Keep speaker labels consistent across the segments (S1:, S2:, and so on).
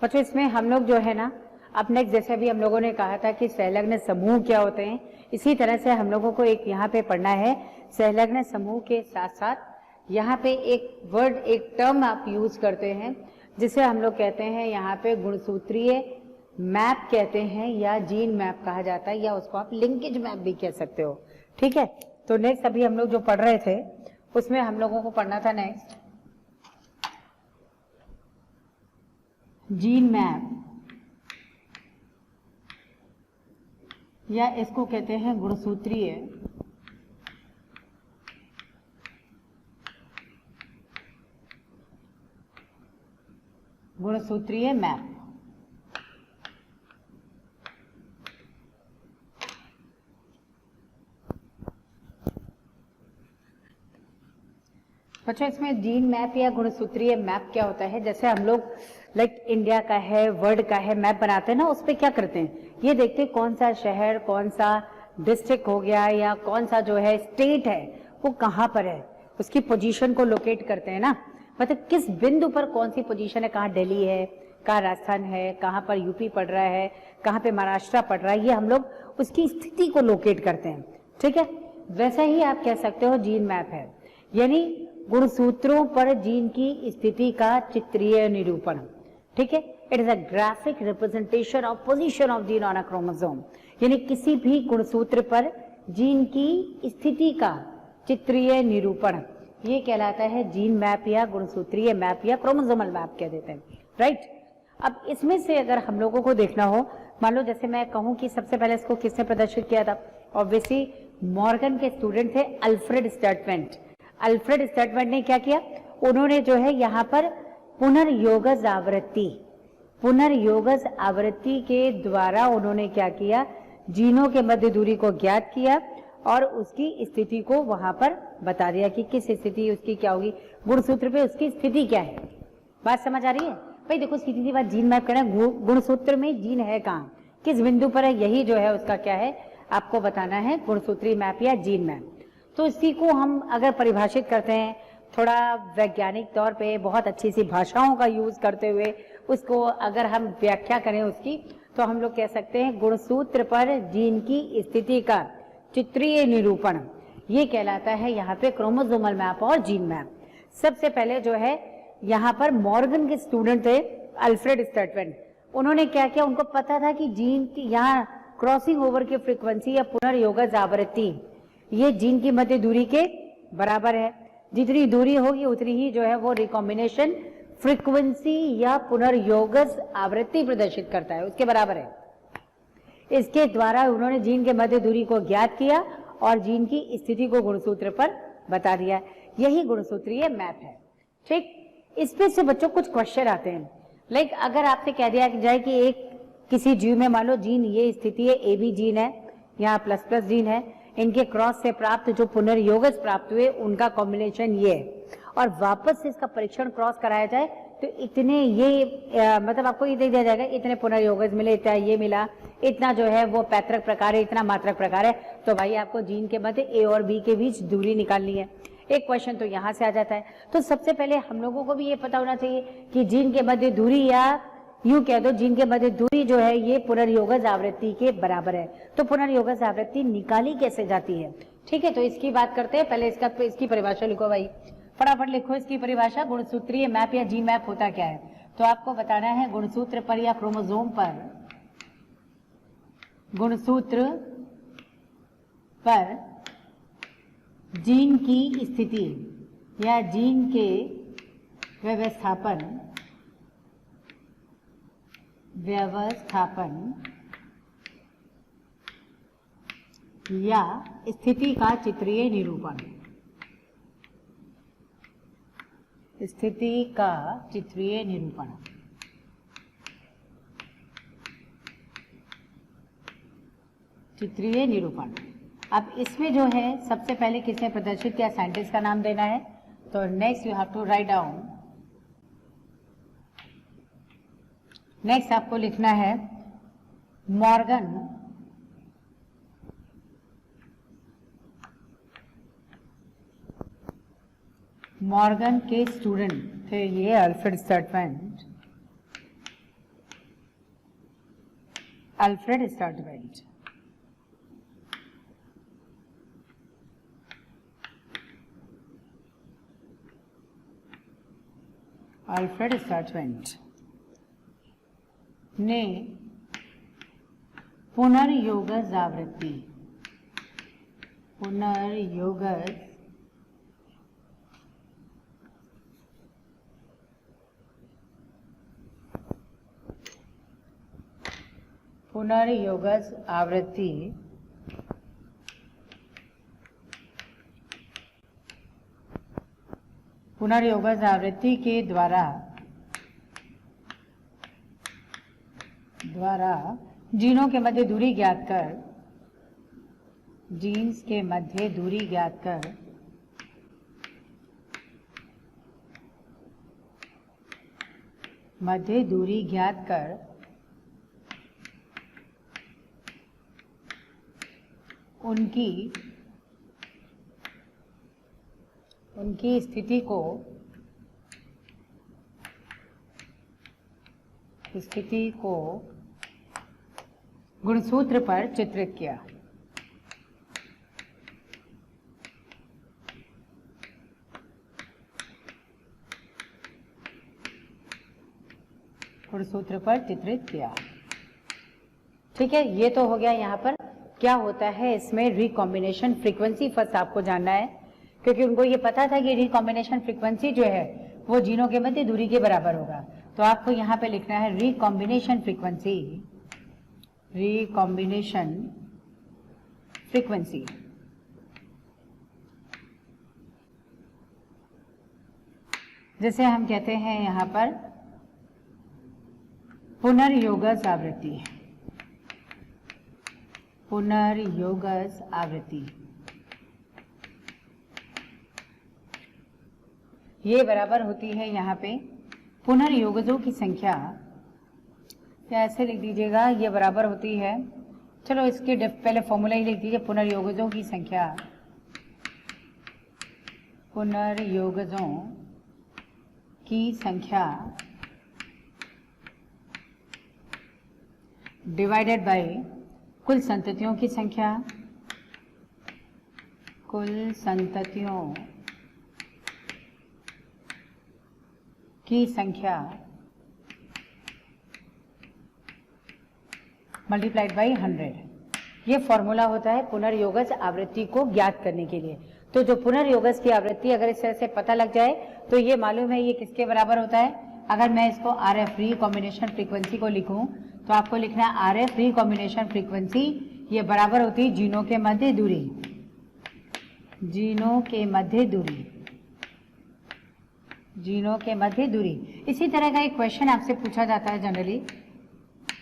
S1: बच्चों इसमें हम लोग जो है ना, अब नेक्स्ट जैसे अभी हम लोगों ने कहा था कि संलग्न समूह क्या होते हैं, इसी तरह से हम लोगों को एक यहाँ पे पढ़ना है संलग्न समूह के साथ साथ यहाँ पे एक वर्ड, एक टर्म आप यूज करते हैं जिसे हम लोग कहते हैं यहाँ पे गुणसूत्रीय मैप कहते हैं, या जीन मैप कहा जाता है, या उसको आप लिंकेज मैप भी कह सकते हो। ठीक है, तो नेक्स्ट अभी हम लोग जो पढ़ रहे थे उसमें हम लोगों को पढ़ना था नेक्स्ट जीन मैप, या इसको कहते हैं गुणसूत्रीय मैप। बच्चों इसमें जीन मैप या गुणसूत्रीय मैप क्या होता है, जैसे हम लोग लाइक इंडिया का है, वर्ल्ड का है, मैप बनाते हैं ना, उस पर क्या करते हैं, ये देखते हैं कौन सा शहर, कौन सा डिस्ट्रिक्ट हो गया, या कौन सा जो है स्टेट है वो कहाँ पर है, उसकी पोजीशन को लोकेट करते हैं ना, मतलब किस बिंदु पर कौन सी पोजीशन है, कहाँ दिल्ली है, कहाँ राजस्थान है, कहाँ पर यूपी पड़ रहा है, कहाँ पे महाराष्ट्र पड़ रहा है, ये हम लोग उसकी स्थिति को लोकेट करते हैं। ठीक है, वैसा ही आप कह सकते हो जीन मैप है, यानी गुणसूत्रों पर जीन की स्थिति का चित्रीय निरूपण। ठीक है, it is a graphic representation of position of gene on a chromosome, यानी किसी भी गुणसूत्र पर जीन की स्थिति का चित्रीय निरूपण, ये कहलाता है जीन मैप या गुणसूत्रीय मैप या क्रोमोसोमल मैप कह देते हैं। राइट, अब इसमें से अगर हम लोगों को देखना हो, मान लो जैसे मैं कहूं कि सबसे पहले इसको किसने प्रदर्शित किया था, ऑब्वियसली मॉर्गन के स्टूडेंट थे अल्फ्रेड स्टर्टमेंट। अल्फ्रेड स्टर्टमेंट ने क्या किया, उन्होंने जो है यहाँ पर पुनर्योगज आवृत्ति के द्वारा उन्होंने क्या किया, जीनों के मध्य दूरी को ज्ञात किया और उसकी स्थिति को वहां पर बता दिया कि किस स्थिति उसकी क्या होगी, गुणसूत्र पे उसकी स्थिति क्या है। बात समझ आ रही है भाई? देखो सीधी बात, जीन मैप करना, गुणसूत्र में जीन है कहाँ, किस बिंदु पर है, यही जो है उसका क्या है आपको बताना है, गुणसूत्री मैप या जीन मैप। तो इसी को हम अगर परिभाषित करते हैं थोड़ा वैज्ञानिक तौर पे, बहुत अच्छी सी भाषाओं का यूज करते हुए उसको अगर हम व्याख्या करें उसकी, तो हम लोग कह सकते हैं गुणसूत्र पर जीन की स्थिति का चित्रीय निरूपण, ये कहलाता है यहाँ पे क्रोमोसोमल मैप और जीन मैप। सबसे पहले जो है यहाँ पर मॉर्गन के स्टूडेंट थे अल्फ्रेड स्टर्टमेंट, उन्होंने क्या किया, उनको पता था कि जीन की यहाँ क्रॉसिंग ओवर की फ्रीक्वेंसी या पुनर्योगज आवृत्ति ये जीन की मध्य दूरी के बराबर है, जितनी दूरी होगी उतनी ही जो है वो रिकॉम्बिनेशन फ्रीक्वेंसी या पुनर्योगज आवृत्ति प्रदर्शित करता है, उसके बराबर है। इसके द्वारा उन्होंने जीन के मध्य दूरी को ज्ञात किया और जीन की स्थिति को गुणसूत्र पर बता दिया, यही गुणसूत्रीय मैप है। ठीक, इसमें से बच्चों कुछ क्वेश्चन आते हैं, लाइक अगर आपसे कह दिया जाए कि एक किसी जीव में मान लो जीन ये स्थिति है, ए बी जीन है, यहाँ प्लस प्लस जीन है, इनके क्रॉस से प्राप्त जो पुनर्योगज प्राप्त हुए उनका कॉम्बिनेशन ये है, और वापस से इसका परीक्षण क्रॉस कराया जाए तो इतने ये मतलब आपको ये दे दिया जाएगा, इतने पुनर्योगज मिले, इतना ये मिला, इतना जो है वो पैतृक प्रकार है, इतना मात्रक प्रकार है, तो भाई आपको जीन के मध्य ए और बी के बीच दूरी निकालनी है। एक क्वेश्चन तो यहाँ से आ जाता है। तो सबसे पहले हम लोगों को भी ये पता होना चाहिए कि जीन के मध्य दूरी, या यूं कह दो जीन के मध्य दूरी जो है ये पुनर्योगज आवृत्ति के बराबर है। तो पुनर्योगज आवृत्ति निकाली कैसे जाती है? ठीक है, तो इसकी बात करते हैं। पहले इसकी परिभाषा लिखो भाई, फटाफट लिखो इसकी परिभाषा। गुणसूत्रीय मैप या जीन मैप होता क्या है? तो आपको बताना है गुणसूत्र पर या क्रोमोसोम पर, गुणसूत्र पर जीन की स्थिति या जीन के व्यवस्थापन या स्थिति का चित्रीय निरूपण, स्थिति का चित्रीय निरूपण। चित्रीय निरूपण। अब इसमें जो है सबसे पहले किसने प्रदर्शित किया, साइंटिस्ट का नाम देना है। तो next you have to write down, next आपको लिखना है मॉर्गन मॉर्गन के स्टूडेंट थे ये Alfred Sturtevant. Alfred Sturtevant Alfred Sturtevant ने पुनर्योगज आवृत्ति पुनर्योगज आवृत्ति पुनर्योगज आवृत्ति के द्वारा जीनों के मध्य दूरी ज्ञात कर जीन्स के मध्य दूरी ज्ञात कर मध्य दूरी ज्ञात कर उनकी स्थिति को गुणसूत्र पर चित्रित किया। गुणसूत्र पर चित्रित किया। ठीक है, ये तो हो गया। यहाँ पर क्या होता है इसमें रिकॉम्बिनेशन फ्रीक्वेंसी फर्स्ट आपको जानना है, क्योंकि उनको ये पता था कि रिकॉम्बिनेशन फ्रीक्वेंसी जो है वो जीनों के मध्य दूरी के बराबर होगा। तो आपको यहाँ पे लिखना है रिकॉम्बिनेशन फ्रीक्वेंसी जैसे हम कहते हैं यहाँ पर पुनर्योगज आवृत्ति ये बराबर होती है यहाँ पे पुनर्योगजों की संख्या, या ऐसे लिख दीजिएगा, ये बराबर होती है, चलो इसके पहले फॉर्मूला ही लिख दीजिए, पुनर्योगजों की संख्या डिवाइडेड बाय कुल संततियों की संख्या मल्टीप्लाइड बाई 100। ये फॉर्मूला होता है पुनर्योगज आवृत्ति को ज्ञात करने के लिए। तो जो पुनर्योगज की आवृत्ति अगर इस तरह से पता लग जाए तो ये मालूम है ये किसके बराबर होता है। अगर मैं इसको RF रिकॉम्बिनेशन फ्रीक्वेंसी को लिखूं तो आपको लिखना है RF रिकॉम्बिनेशन फ्रीक्वेंसी ये बराबर होती है जीनों के मध्य दूरी। इसी तरह का एक क्वेश्चन आपसे पूछा जाता है जनरली,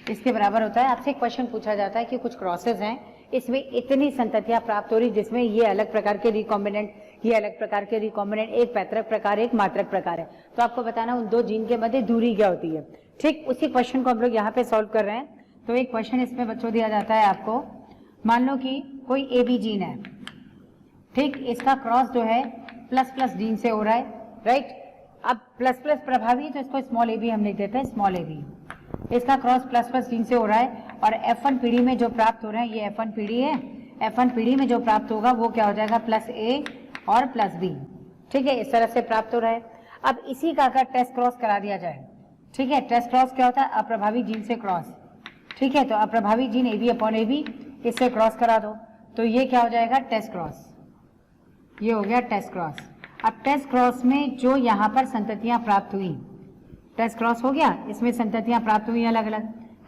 S1: इसके बराबर होता है। आपसे एक क्वेश्चन पूछा जाता है कि कुछ क्रॉसेस हैं, इसमें इतनी संततियां प्राप्त हो रही जिसमें ये अलग प्रकार के रिकॉम्बिनेंट, ये अलग प्रकार के रिकॉम्बिनेंट, एक पैतृक प्रकार एक मात्रक प्रकार है, तो आपको बताना उन दो जीन के मध्य दूरी क्या होती है। ठीक उसी क्वेश्चन को हम लोग यहाँ पे सॉल्व कर रहे हैं। तो एक क्वेश्चन इसमें बच्चों दिया जाता है आपको, मान लो कि कोई AB जीन है, ठीक, इसका क्रॉस जो है प्लस प्लस जीन से हो रहा है, राइट। अब प्लस प्लस प्रभावी तो इसको स्मॉल a भी हम लिख देते हैं, स्मॉल a भी। इसका क्रॉस प्लस प्लस जीन से हो रहा है और F1 पीढ़ी में जो प्राप्त हो रहा है ये F1 पीढ़ी है, F1 पीढ़ी में जो प्राप्त होगा वो क्या हो जाएगा प्लस a और प्लस b। ठीक है, इस तरह से प्राप्त हो रहा है। अब इसी का अगर टेस्ट क्रॉस करा दिया जाए, ठीक है, टेस्ट क्रॉस क्या होता है, अप्रभावी जीन से क्रॉस, ठीक है, तो अप्रभावी जीन AB अपॉन AB इससे क्रॉस करा दो तो ये क्या हो जाएगा टेस्ट क्रॉस, ये हो गया टेस्ट क्रॉस। अब टेस्ट क्रॉस में जो यहाँ पर संततियां प्राप्त हुई, टेस्ट क्रॉस हो गया, इसमें संततियां प्राप्त हुई अलग अलग,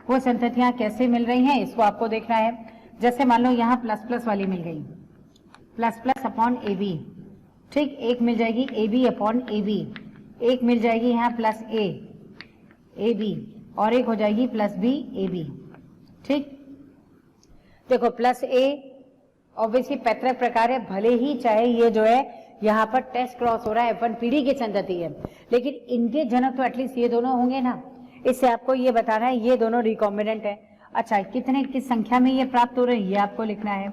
S1: वो संततियां कैसे मिल रही हैं इसको आपको देखना है। जैसे मान लो यहाँ प्लस प्लस वाली मिल गई, प्लस प्लस अपॉन AB, ठीक, एक मिल जाएगी AB अपॉन AB, एक मिल जाएगी यहाँ प्लस A AB और एक हो जाएगी प्लस B AB। ठीक, देखो प्लस A ऑब्वियसली पैतृक प्रकार है, भले ही चाहे ये जो है यहाँ पर टेस्ट क्रॉस हो रहा है F1 पीढ़ी की संतति है, लेकिन इनके जनक तो एटलीस्ट ये दोनों होंगे ना। इससे आपको ये बताना है ये दोनों रिकॉम्बिनेंट है। अच्छा, कितने किस संख्या में ये प्राप्त हो रहे हैं ये आपको लिखना है।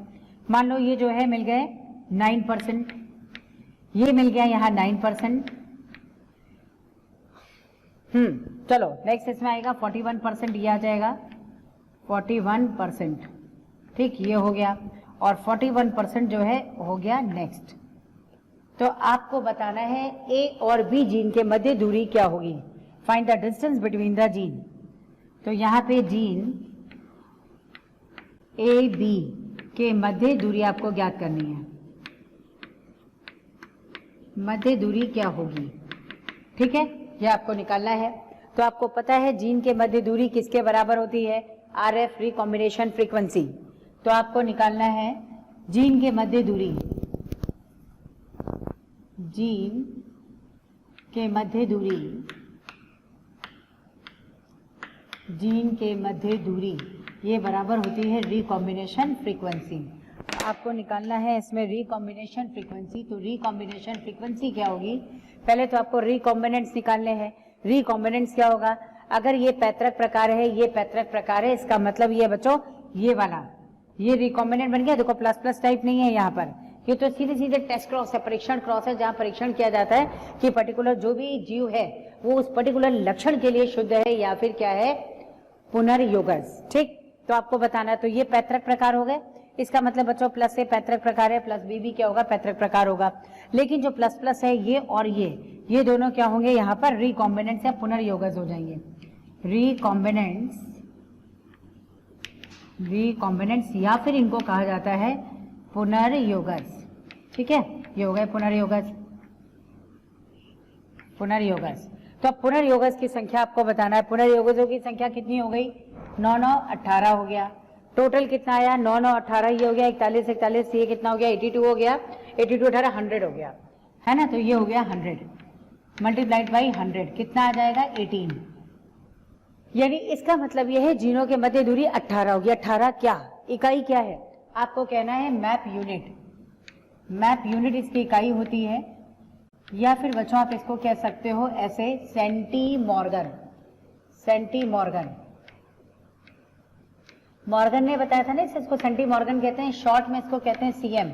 S1: मान लो ये जो है मिल गए 9%, ये मिल गया यहाँ 9%। चलो नेक्स्ट इसमें आएगा 41%, ये आ जाएगा 41%। ठीक, ये हो गया और 41% जो है हो गया नेक्स्ट। तो आपको बताना है ए और बी जीन के मध्य दूरी क्या होगी। Find the distance between the gene. तो यहाँ पे जीन ए बी के मध्य दूरी आपको ज्ञात करनी है। मध्य दूरी क्या होगी, ठीक है, ये आपको निकालना है। तो आपको पता है जीन के मध्य दूरी किसके बराबर होती है, RF रिकॉम्बिनेशन फ्रीक्वेंसी। तो आपको निकालना है जीन के मध्य दूरी, जीन के मध्य दूरी, जीन के मध्य दूरी ये बराबर होती है रिकॉम्बिनेशन फ्रीक्वेंसी। आपको निकालना है इसमें रिकॉम्बिनेशन फ्रीक्वेंसी। तो रिकॉम्बिनेशन फ्रीक्वेंसी क्या होगी, पहले तो आपको रिकॉम्बिनेंट्स निकालने हैं। रिकॉम्बिनेंट्स क्या होगा, अगर ये पैतृक प्रकार है, ये पैतृक प्रकार है, इसका मतलब ये बच्चों ये वाला ये रिकॉम्बिनेंट बन गया। देखो प्लस प्लस टाइप नहीं है यहाँ पर, ये तो सीधे सीधे टेस्ट क्रॉस है, परीक्षण क्रॉस है, जहाँ परीक्षण किया जाता है कि पर्टिकुलर जो भी जीव है वो उस पर्टिकुलर लक्षण के लिए शुद्ध है या फिर क्या है पुनर्योगज। ठीक, तो आपको बताना, तो ये पैतृक प्रकार हो गए। इसका मतलब बच्चों प्लस से पैतृक प्रकार है, प्लस बी भी क्या होगा पैतृक प्रकार होगा। लेकिन जो प्लस प्लस है ये और ये दोनों क्या होंगे यहाँ पर रिकॉम्बिनेंट्स या पुनर्योगज हो जाएंगे। रिकॉम्बिनेंट्स या फिर इनको कहा जाता है पुनर्योगज। ठीक है, ये हो गए पुनर्योगज। तो अब पुनर्योगज की संख्या आपको बताना है। पुनर्योगजों की संख्या कितनी हो गई, 9 9 18 हो गया। टोटल कितना आया, 9 9 18, ये हो गया 41 41, ये कितना हो गया 82 हो गया, 82 18 100 हो गया, है ना। तो ये हो गया 100 मल्टीप्लाइड बाई 100 कितना आ जाएगा 18। यानी इसका मतलब ये है जीनों के मध्य दूरी 18 होगी। 18 क्या इकाई क्या है, आपको कहना है मैप यूनिट। मैप यूनिट इसकी इकाई होती है, या फिर बच्चों आप इसको कह सकते हो ऐसे सेंटीमॉर्गन। मॉर्गन ने बताया था ना इसको सेंटीमॉर्गन कहते हैं, शॉर्ट में इसको कहते हैं सीएम।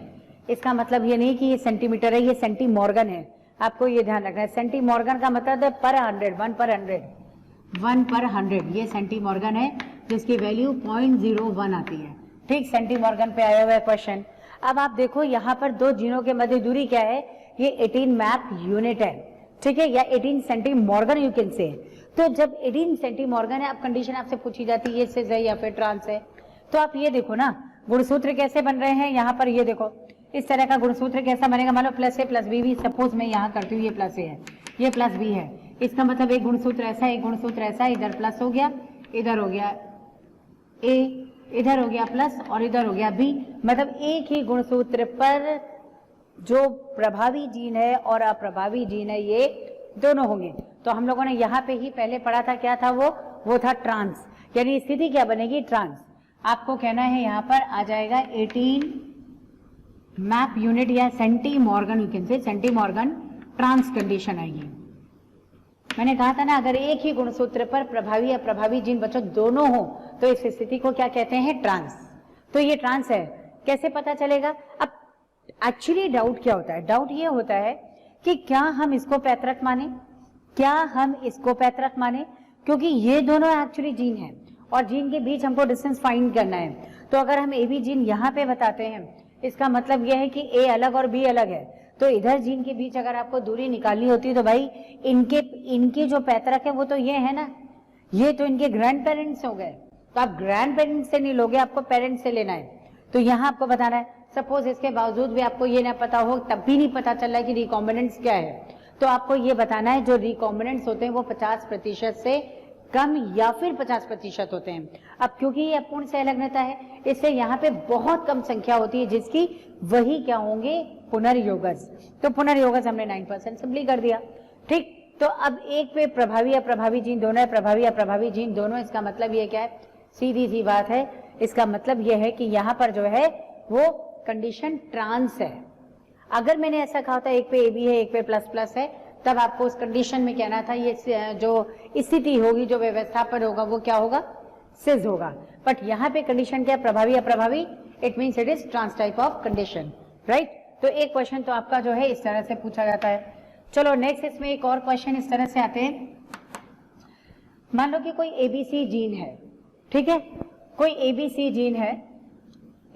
S1: इसका मतलब ये नहीं कि ये सेंटीमीटर है, ये सेंटीमॉर्गन है, आपको ये ध्यान रखना है। सेंटीमॉर्गन का मतलब है पर 100, 1 पर 100 ये सेंटीमॉर्गन है, जिसकी वैल्यू 0.01 आती है। ठीक, सेंटीमॉर्गन पे आया हुआ है क्वेश्चन। अब आप देखो यहाँ पर दो जीनों के मध्य दूरी क्या है, ये 18 मैप यूनिट है, ठीक है, या 18 सेंटीमॉर्गन यू कैन से। तो जब 18 सेंटीमॉर्गन है, अब कंडीशन आपसे पूछी जाती है ये सिस है या फिर ट्रांस है। तो आप ये देखो ना गुणसूत्र कैसे बन रहे हैं यहाँ पर, ये देखो इस तरह का गुणसूत्र कैसा बनेगा, मान लो प्लस ए प्लस बी भी, सपोज मैं यहाँ करती हूँ, ये प्लस ए है ये प्लस बी है, इसका मतलब एक गुणसूत्र ऐसा एक गुणसूत्र ऐसा, इधर प्लस हो गया इधर हो गया ए, इधर हो गया प्लस और इधर हो गया बी। मतलब एक ही गुणसूत्र पर जो प्रभावी जीन है और अप्रभावी जीन है ये दोनों होंगे। तो हम लोगों ने यहाँ पे ही पहले पढ़ा था, क्या था वो था ट्रांस, यानी स्थिति क्या बनेगी ट्रांस। आपको कहना है यहाँ पर आ जाएगा 18 मैप यूनिट या सेंटीमॉर्गन, you can say सेंटीमॉर्गन trans condition आएगी। मैंने कहा था ना अगर एक ही गुणसूत्र पर प्रभावी अप्रभावी जीन बच्चों दोनों हो तो इस स्थिति को क्या कहते हैं ट्रांस। तो ये ट्रांस है, कैसे पता चलेगा। अब एक्चुअली डाउट क्या होता है, डाउट ये होता है कि क्या हम इसको पैतृक माने, क्योंकि ये दोनों एक्चुअली जीन है और जीन के बीच हमको डिस्टेंस फाइंड करना है। तो अगर हम ए बी जीन यहाँ पे बताते हैं, इसका मतलब यह है कि ए अलग और बी अलग है। तो इधर जीन के बीच अगर आपको दूरी निकालनी होती है तो भाई इनके जो पैतृक है वो तो ये है ना, ये तो इनके ग्रैंड पेरेंट्स हो गए। तो आप ग्रैंड पेरेंट्स से नहीं लोगे, आपको पेरेंट्स से लेना है। तो यहाँ आपको बताना है, सपोज इसके बावजूद भी आपको ये ना पता हो, तब भी नहीं पता चल रहा है कि रिकॉम्बिनेंट्स क्या है, तो आपको ये बताना है जो रिकॉम्बिनेंट्स होते हैं वो 50% से कम या फिर 50% होते हैं। अब क्योंकि ये अपूर्ण सहलग्नता है, इसलिए यहाँ पे बहुत कम संख्या होती है जिसकी, वही क्या होंगे पुनर्योगज। तो पुनर्योगज हमने 9% सिंपली कर दिया। ठीक, तो अब एक पे प्रभावी अप्रभावी जीन दोनों है, प्रभावी अप्रभावी जीन दोनों, इसका मतलब ये क्या है, सीधी सी बात है, इसका मतलब ये है कि यहाँ पर जो है वो कंडीशन ट्रांस है। अगर मैंने ऐसा कहा था एक पे ए बी है एक पे प्लस प्लस है, तब आपको उस कंडीशन में कहना था ये जो स्थिति होगी, जो व्यवस्थापन होगा वो क्या होगा, सिस होगा। बट यहाँ पे कंडीशन क्या है, प्रभावी अप्रभावी, it means it is trans type of condition, right. तो एक क्वेश्चन तो आपका जो है इस तरह से पूछा जाता है। चलो नेक्स्ट इसमें एक और क्वेश्चन इस तरह से आते हैं। मान लो कि कोई एबीसी जीन है, ठीक है, कोई एबीसी जीन है,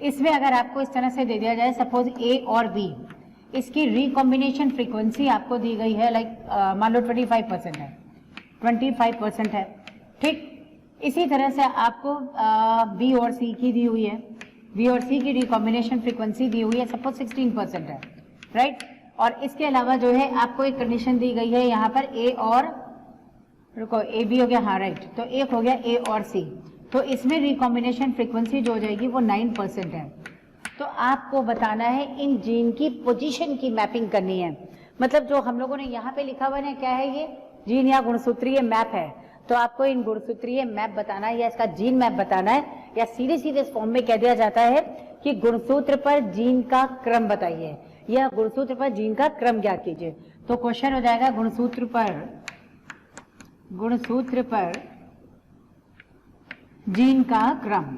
S1: इसमें अगर आपको इस तरह से दे दिया जाए सपोज ए और बी, इसकी रिकॉम्बिनेशन फ्रीक्वेंसी आपको दी गई है लाइक मान लो 25% है, 25% है, ठीक। इसी तरह से आपको बी और सी की दी हुई है, बी और सी की रिकॉम्बिनेशन फ्रीक्वेंसी दी हुई है सपोज 16% है, राइट। और इसके अलावा जो है आपको एक कंडीशन दी गई है यहाँ पर ए और, रुको, ए बी हो गया, हाँ राइट, तो एक हो गया ए और सी, तो इसमें रिकॉम्बिनेशन फ्रीक्वेंसी जो हो जाएगी वो 9% है। तो आपको बताना है इन जीन की पोजीशन की मैपिंग करनी है, मतलब जो हम लोगों ने यहाँ पे लिखा हुआ है क्या है, ये जीन या गुणसूत्रीय मैप है, तो आपको इन गुणसूत्रीय मैप बताना है या इसका जीन मैप बताना है, या सीधे सीधे इस फॉर्म में कह दिया जाता है कि गुणसूत्र पर जीन का क्रम बताइए या गुणसूत्र पर जीन का क्रम ज्ञात कीजिए। तो क्वेश्चन हो जाएगा गुणसूत्र पर जीन का क्रम,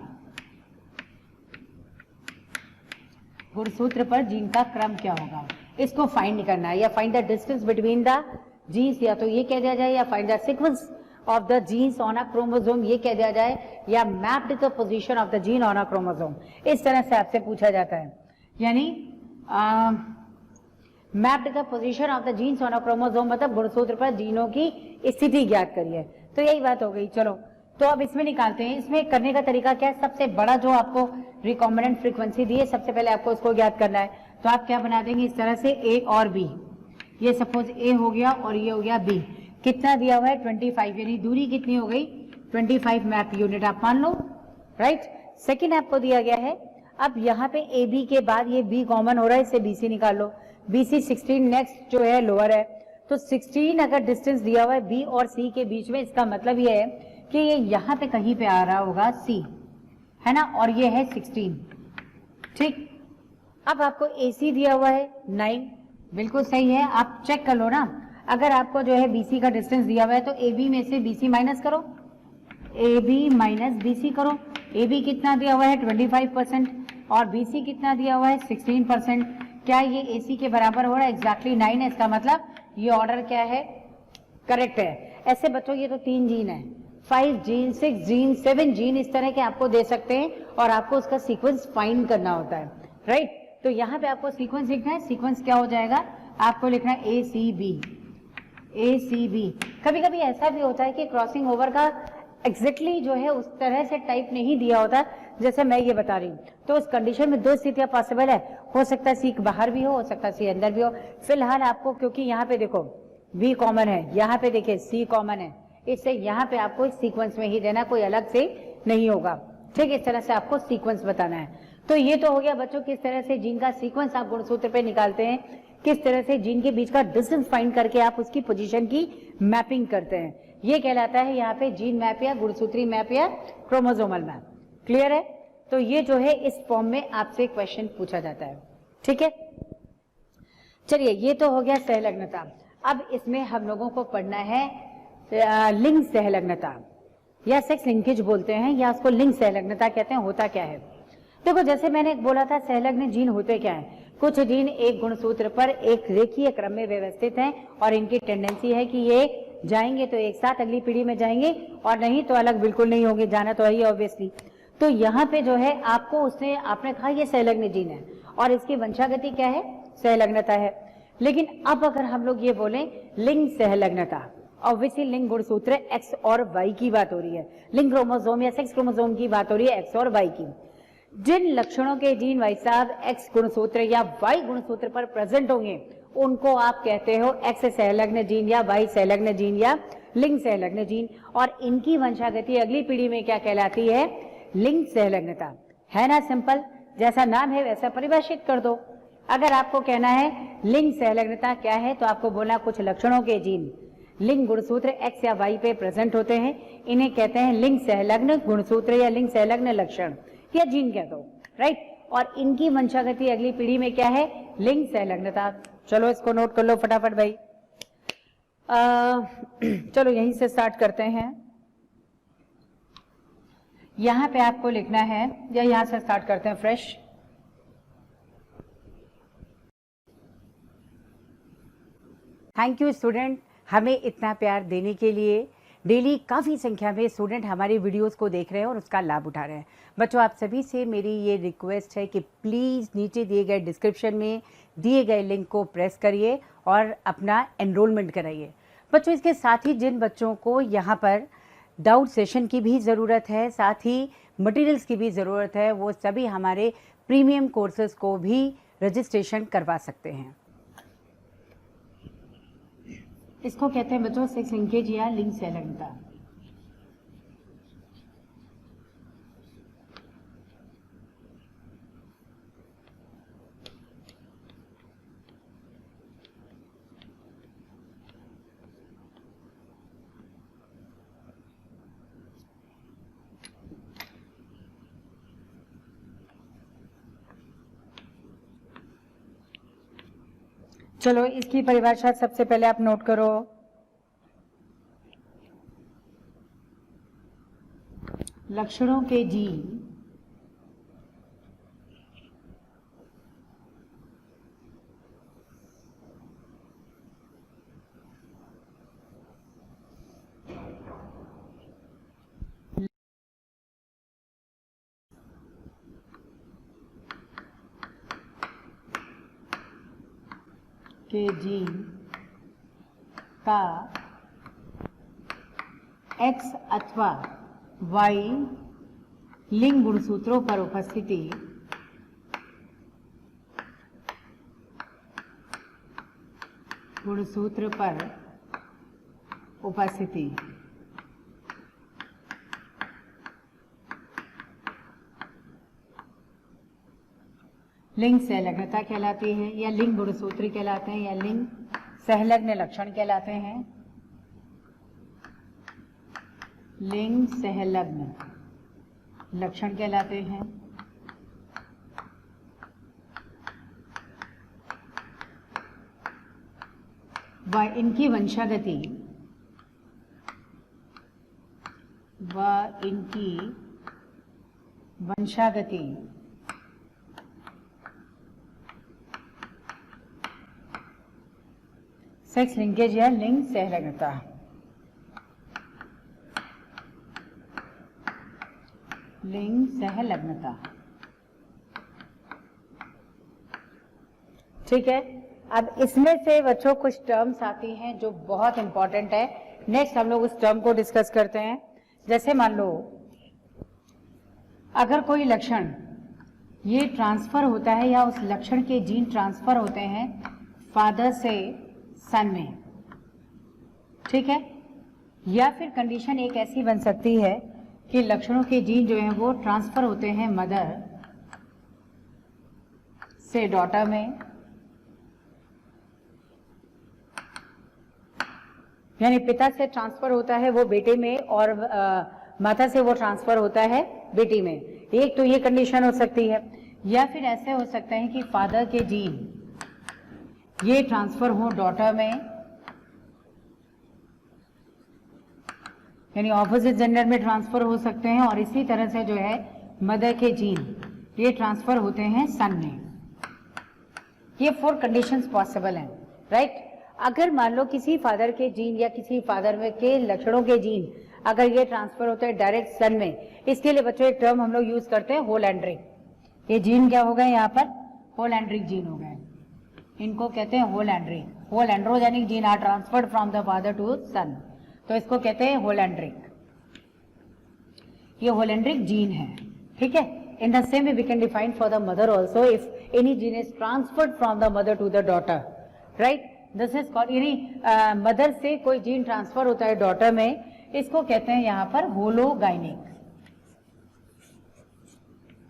S1: गुणसूत्र पर जीन का क्रम क्या होगा, इसको फाइंड करना है, या find the distance between the genes, या तो ये कह दिया जाए, या find the sequence of the genes on a chromosome, ये कह दिया जाए, या mapped the position of the gene on a chromosome. इस तरह से आपसे पूछा जाता है, यानी mapped the position of the genes on a chromosome, मतलब गुणसूत्र पर जीनों की स्थिति ज्ञात करिए। तो यही बात हो गई। चलो तो अब इसमें निकालते हैं। इसमें करने का तरीका क्या है, सबसे बड़ा जो आपको रिकॉम्बिनेंट फ्रीक्वेंसी दी है, सबसे पहले आपको उसको ज्ञात करना है। तो आप क्या बना देंगे इस तरह से, ए और बी, ये सपोज ए हो गया और ये हो गया बी, कितना दिया हुआ है 25, यानी दूरी कितनी हो गई 25 मैप यूनिट आप मान लो, राइट। सेकेंड आपको दिया गया है, अब यहाँ पे ए बी के बाद ये बी कॉमन हो रहा है, इससे बी सी निकाल लो, बी सी 16 नेक्स्ट जो है लोअर है, तो 16 अगर डिस्टेंस दिया हुआ है बी और सी के बीच में, इसका मतलब ये है कि ये यहाँ पे कहीं पे आ रहा होगा सी, है ना, और ये है 16, ठीक। अब आपको ए सी दिया हुआ है 9, बिल्कुल सही है, आप चेक कर लो ना। अगर आपको जो है बीसी का डिस्टेंस दिया हुआ है तो ए बी में से बीसी माइनस करो, ए बी माइनस बीसी करो। ए बी कितना दिया हुआ है 25% और बीसी कितना दिया हुआ है 16%। क्या ये ए सी के बराबर हो रहा है, एग्जैक्टली 9 है, इसका मतलब ये ऑर्डर क्या है, करेक्ट है। ऐसे बच्चों ये तो 3 जीन है, 5 जीन, 6 जीन, 7 जीन इस तरह के आपको दे सकते हैं और आपको उसका सीक्वेंस फाइंड करना होता है, राइट। तो यहाँ पे आपको सीक्वेंस लिखना है, सीक्वेंस क्या हो जाएगा, आपको लिखना है ए सी बी, ए सी बी। कभी कभी ऐसा भी होता है कि क्रॉसिंग ओवर का एग्जैक्टली जो है उस तरह से टाइप नहीं दिया होता जैसे मैं ये बता रही हूँ, तो उस कंडीशन में 2 स्थितियां पॉसिबल है, हो सकता है सी बाहर भी हो सकता है सी अंदर भी हो। फिलहाल आपको, क्योंकि यहाँ पे देखो बी कॉमन है, यहाँ पे देखिए सी कॉमन है, इससे यहाँ पे आपको इस सीक्वेंस में ही देना, कोई अलग से नहीं होगा, ठीक। इस तरह से आपको सीक्वेंस बताना है। तो ये तो हो गया बच्चों किस तरह से जीन का सीक्वेंस आप गुणसूत्र पे निकालते हैं, किस तरह से जीन के बीच का डिस्टेंस फाइंड करके आप उसकी पोजीशन की मैपिंग करते हैं, ये कहलाता है यहाँ पे जीन मैप या गुणसूत्री मैप या क्रोमोसोमल मैप। क्लियर है। तो ये जो है इस फॉर्म में आपसे क्वेश्चन पूछा जाता है, ठीक है। चलिए ये तो हो गया सहलग्नता। अब इसमें हम लोगों को पढ़ना है लिंग सहलग्नता, या सेक्स लिंकेज बोलते हैं, या उसको लिंग सहलग्नता कहते हैं। होता क्या है, देखो जैसे मैंने बोला था सहलग्न जीन होते क्या है, कुछ जीन एक गुणसूत्र पर एक रेखीय क्रम में व्यवस्थित हैं और इनकी टेंडेंसी है कि ये जाएंगे तो एक साथ अगली पीढ़ी में जाएंगे और नहीं तो अलग बिल्कुल नहीं होंगे, जाना तो है ऑब्वियसली। तो यहाँ पे जो है आपको आपने कहा ये सहलग्न जीन है और इसकी वंशागति क्या है, सहलग्नता है। लेकिन अब अगर हम लोग ये बोले लिंग सहलग्नता, ऑब्वियसली लिंग गुणसूत्र एक्स और वाई की बात हो रही है, लिंग क्रोमोसोम या सेक्स क्रोमोसोम की बात हो रही है एक्स और वाई की। जिन लक्षणों के जीन भाई साहब एक्स गुणसूत्र या वाई गुणसूत्र पर प्रेजेंट होंगे उनको आप कहते हो एक्स सहलग्न जीन या वाई सहलग्न जीन या लिंग सहलग्न जीन, और इनकी वंशागति अगली पीढ़ी में क्या कहलाती है, लिंग सहलग्नता। है ना सिंपल, जैसा नाम है वैसा परिभाषित कर दो। अगर आपको कहना है लिंग सहलग्नता क्या है तो आपको बोलना कुछ लक्षणों के जीन लिंग गुणसूत्र एक्स या वाई पे प्रेजेंट होते हैं, इन्हें कहते हैं लिंग सहलग्न गुणसूत्र या लिंग सहलग्न लक्षण या जीन कह दो, राइट। और इनकी वंशागति अगली पीढ़ी में क्या है, लिंग सहलग्नता। चलो इसको नोट कर लो फटाफट भाई। चलो यहीं से स्टार्ट करते हैं। यहाँ पे आपको लिखना है, या यहाँ से स्टार्ट करते हैं फ्रेश। थैंक यू स्टूडेंट, हमें इतना प्यार देने के लिए। डेली काफ़ी संख्या में स्टूडेंट हमारे वीडियोस को देख रहे हैं और उसका लाभ उठा रहे हैं। बच्चों, आप सभी से मेरी ये रिक्वेस्ट है कि प्लीज़ नीचे दिए गए डिस्क्रिप्शन में दिए गए लिंक को प्रेस करिए और अपना एनरोलमेंट कराइए। बच्चों, इसके साथ ही जिन बच्चों को यहाँ पर डाउट सेशन की भी ज़रूरत है, साथ ही मटेरियल्स की भी ज़रूरत है, वो सभी हमारे प्रीमियम कोर्सेज को भी रजिस्ट्रेशन करवा सकते हैं। इसको कहते हैं बच्चों सेक्स लिंकेज या लिंग संलग्नता। चलो, इसकी परिभाषा सबसे पहले आप नोट करो। लक्षणों के जीन के जीन का X अथवा Y लिंग गुणसूत्रों पर उपस्थिति गुणसूत्र पर उपस्थिति लिंग संलग्नता कहलाती है, या लिंग गुणसूत्र कहलाते हैं, या लिंग संलग्न लक्षण कहलाते हैं। लिंग संलग्न लक्षण कहलाते हैं। व इनकी वंशागति सेक्स लिंकेज या लिंग संलग्नता। लिंग संलग्नता, ठीक है। अब इसमें से बच्चों कुछ टर्म्स आती हैं जो बहुत इंपॉर्टेंट है। नेक्स्ट हम लोग उस टर्म को डिस्कस करते हैं। जैसे मान लो अगर कोई लक्षण ये ट्रांसफर होता है, या उस लक्षण के जीन ट्रांसफर होते हैं फादर से सन में, ठीक है। या फिर कंडीशन एक ऐसी बन सकती है कि लक्षणों के जीन जो हैं वो ट्रांसफर होते हैं मदर से डॉटर में, यानी पिता से ट्रांसफर होता है वो बेटे में और माता से वो ट्रांसफर होता है बेटी में। एक तो ये कंडीशन हो सकती है। या फिर ऐसे हो सकते हैं कि फादर के जीन ये ट्रांसफर हो डॉटर में, यानी ऑपोजिट जेंडर में ट्रांसफर हो सकते हैं, और इसी तरह से जो है मदर के जीन ये ट्रांसफर होते हैं सन में। ये 4 कंडीशंस पॉसिबल हैं, राइट। अगर मान लो किसी फादर के जीन या किसी फादर में के लक्षणों के जीन अगर ये ट्रांसफर होते हैं डायरेक्ट सन में, इसके लिए बच्चों एक टर्म हम लोग यूज करते हैं होलैंड्रिक। ये जीन क्या हो गए यहाँ पर? होलैंड्रिक जीन हो गए। इनको कहते हैं holandric. Holandrogenic gene are transferred from the father to son, तो इसको कहते हैं होलैंड्रिक। ये होलैंड्रिक जीन है, ठीक है। In the same way we can define for the mother also, if any gene is transferred from the mother to the daughter, right. This is called, यानी mother से कोई जीन ट्रांसफर होता है daughter में, इसको कहते हैं यहाँ पर होलोगाइनिक,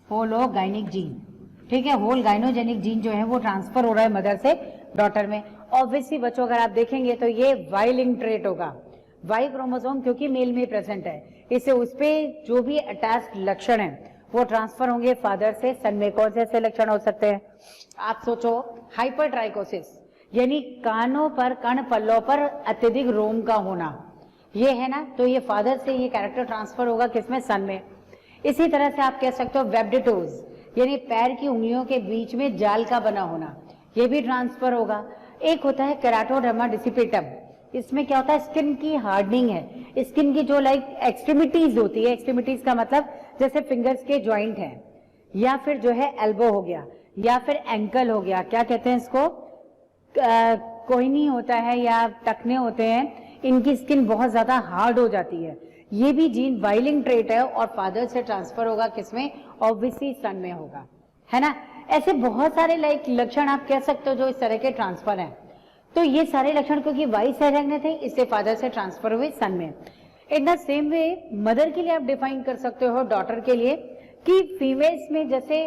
S1: होलोगाइनिक जीन, ठीक है। होल गाइनोजेनिक जीन जो है वो ट्रांसफर हो रहा है मदर से डॉटर में। ऑब्वियसली बच्चों अगर आप देखेंगे तो ये वाई लिंक ट्रेट होगा। वाई क्रोमोसोम क्योंकि मेल में प्रेजेंट है, इससे उस पर जो भी अटैच्ड लक्षण है वो ट्रांसफर होंगे फादर से सन में। कौन से ऐसे लक्षण हो सकते हैं? आप सोचो, हाइपरट्राइकोसिस, यानी कानों पर, कण पल्लों पर अत्यधिक रोम का होना, ये है ना, तो ये फादर से ये कैरेक्टर ट्रांसफर होगा किसमें? सन में। इसी तरह से आप कह सकते हो वेब्ड टोज, यानी पैर की उंगलियों के बीच में जाल का बना होना, ये भी ट्रांसफर होगा। एक होता है केराटोडर्मा डिसिपेटम, इसमें क्या होता है, स्किन की हार्डनिंग है, स्किन की जो लाइक एक्सट्रीमिटीज होती है, एक्सट्रीमिटीज का मतलब जैसे फिंगर्स के जॉइंट हैं, या फिर जो है एल्बो हो गया, या फिर एंकल हो गया, क्या कहते हैं इसको, कोहनी होता है या टखने होते हैं, इनकी स्किन बहुत ज्यादा हार्ड हो जाती है। ये भी जीन वाइलिंग ट्रेट है और फादर से ट्रांसफर होगा किसमें, ऑब्वियसली सन में होगा, है ना। ऐसे बहुत सारे लाइक लक्षण आप कह सकते हो जो इस तरह के ट्रांसफर हैं। तो ये सारे लक्षण क्योंकि वाई सहलग्न थे इससे फादर से ट्रांसफर हुए सन में। इन द सेम वे मदर के लिए आप डिफाइन कर सकते हो डॉटर के लिए कि फीमेल्स में जैसे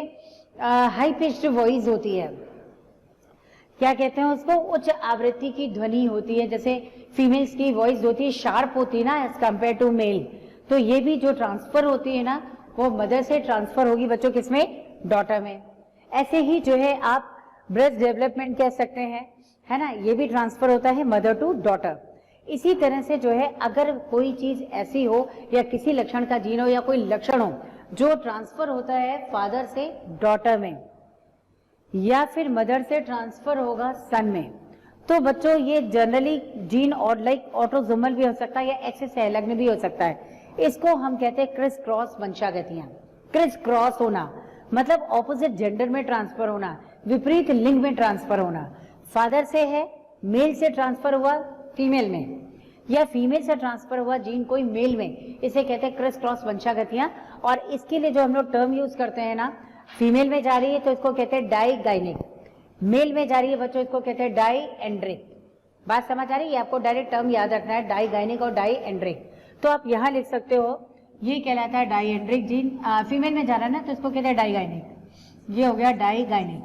S1: हाई पिच्ड वॉइस होती है, क्या कहते हैं उसको, उच्च आवृत्ति की ध्वनि होती है, जैसे फीमेल्स की वॉइस होती है शार्प होती है ना एज कंपेयर टू मेल, तो ये भी जो ट्रांसफर होती है ना वो मदर से ट्रांसफर होगी बच्चों किसमें, डॉटर में। ऐसे ही जो है आप ब्रेस्ट डेवलपमेंट कह सकते हैं, है ना, ये भी ट्रांसफर होता है मदर टू डॉटर। इसी तरह से जो है अगर कोई चीज ऐसी हो या किसी लक्षण का जीन हो या कोई लक्षण हो जो ट्रांसफर होता है फादर से डॉटर में या फिर मदर से ट्रांसफर होगा सन में, तो बच्चों ये जनरली जीन और लाइक ऑटोसोमल भी हो सकता है या एक्स सहलग्न भी हो सकता है। इसको हम कहते हैं क्रिस क्रॉस वंशागतियां। क्रिस क्रॉस होना मतलब ऑपोजिट जेंडर में ट्रांसफर होना, विपरीत लिंग में ट्रांसफर होना। फादर से है, मेल से ट्रांसफर हुआ फीमेल में, या फीमेल से ट्रांसफर हुआ जीन कोई मेल में, इसे कहते हैं क्रिस क्रॉस वंशागतियां। और इसके लिए जो हम लोग टर्म यूज करते हैं ना, फीमेल में जा रही है तो इसको कहते हैं डाईगाइनिक, मेल में जा रही है बच्चों इसको कहते हैं डाईएंड्रिक। बात समझ आ रही है, आपको डायरेक्ट टर्म याद रखना है, डाईगाइनिक और डाईएंड्रिक। तो आप यहाँ लिख सकते हो ये कहलाता है डाईएंड्रिक जीन, फीमेल में जा रहा है ना तो इसको कहते हैं डाईगाइनिक, ये हो गया डाईगाइनिक,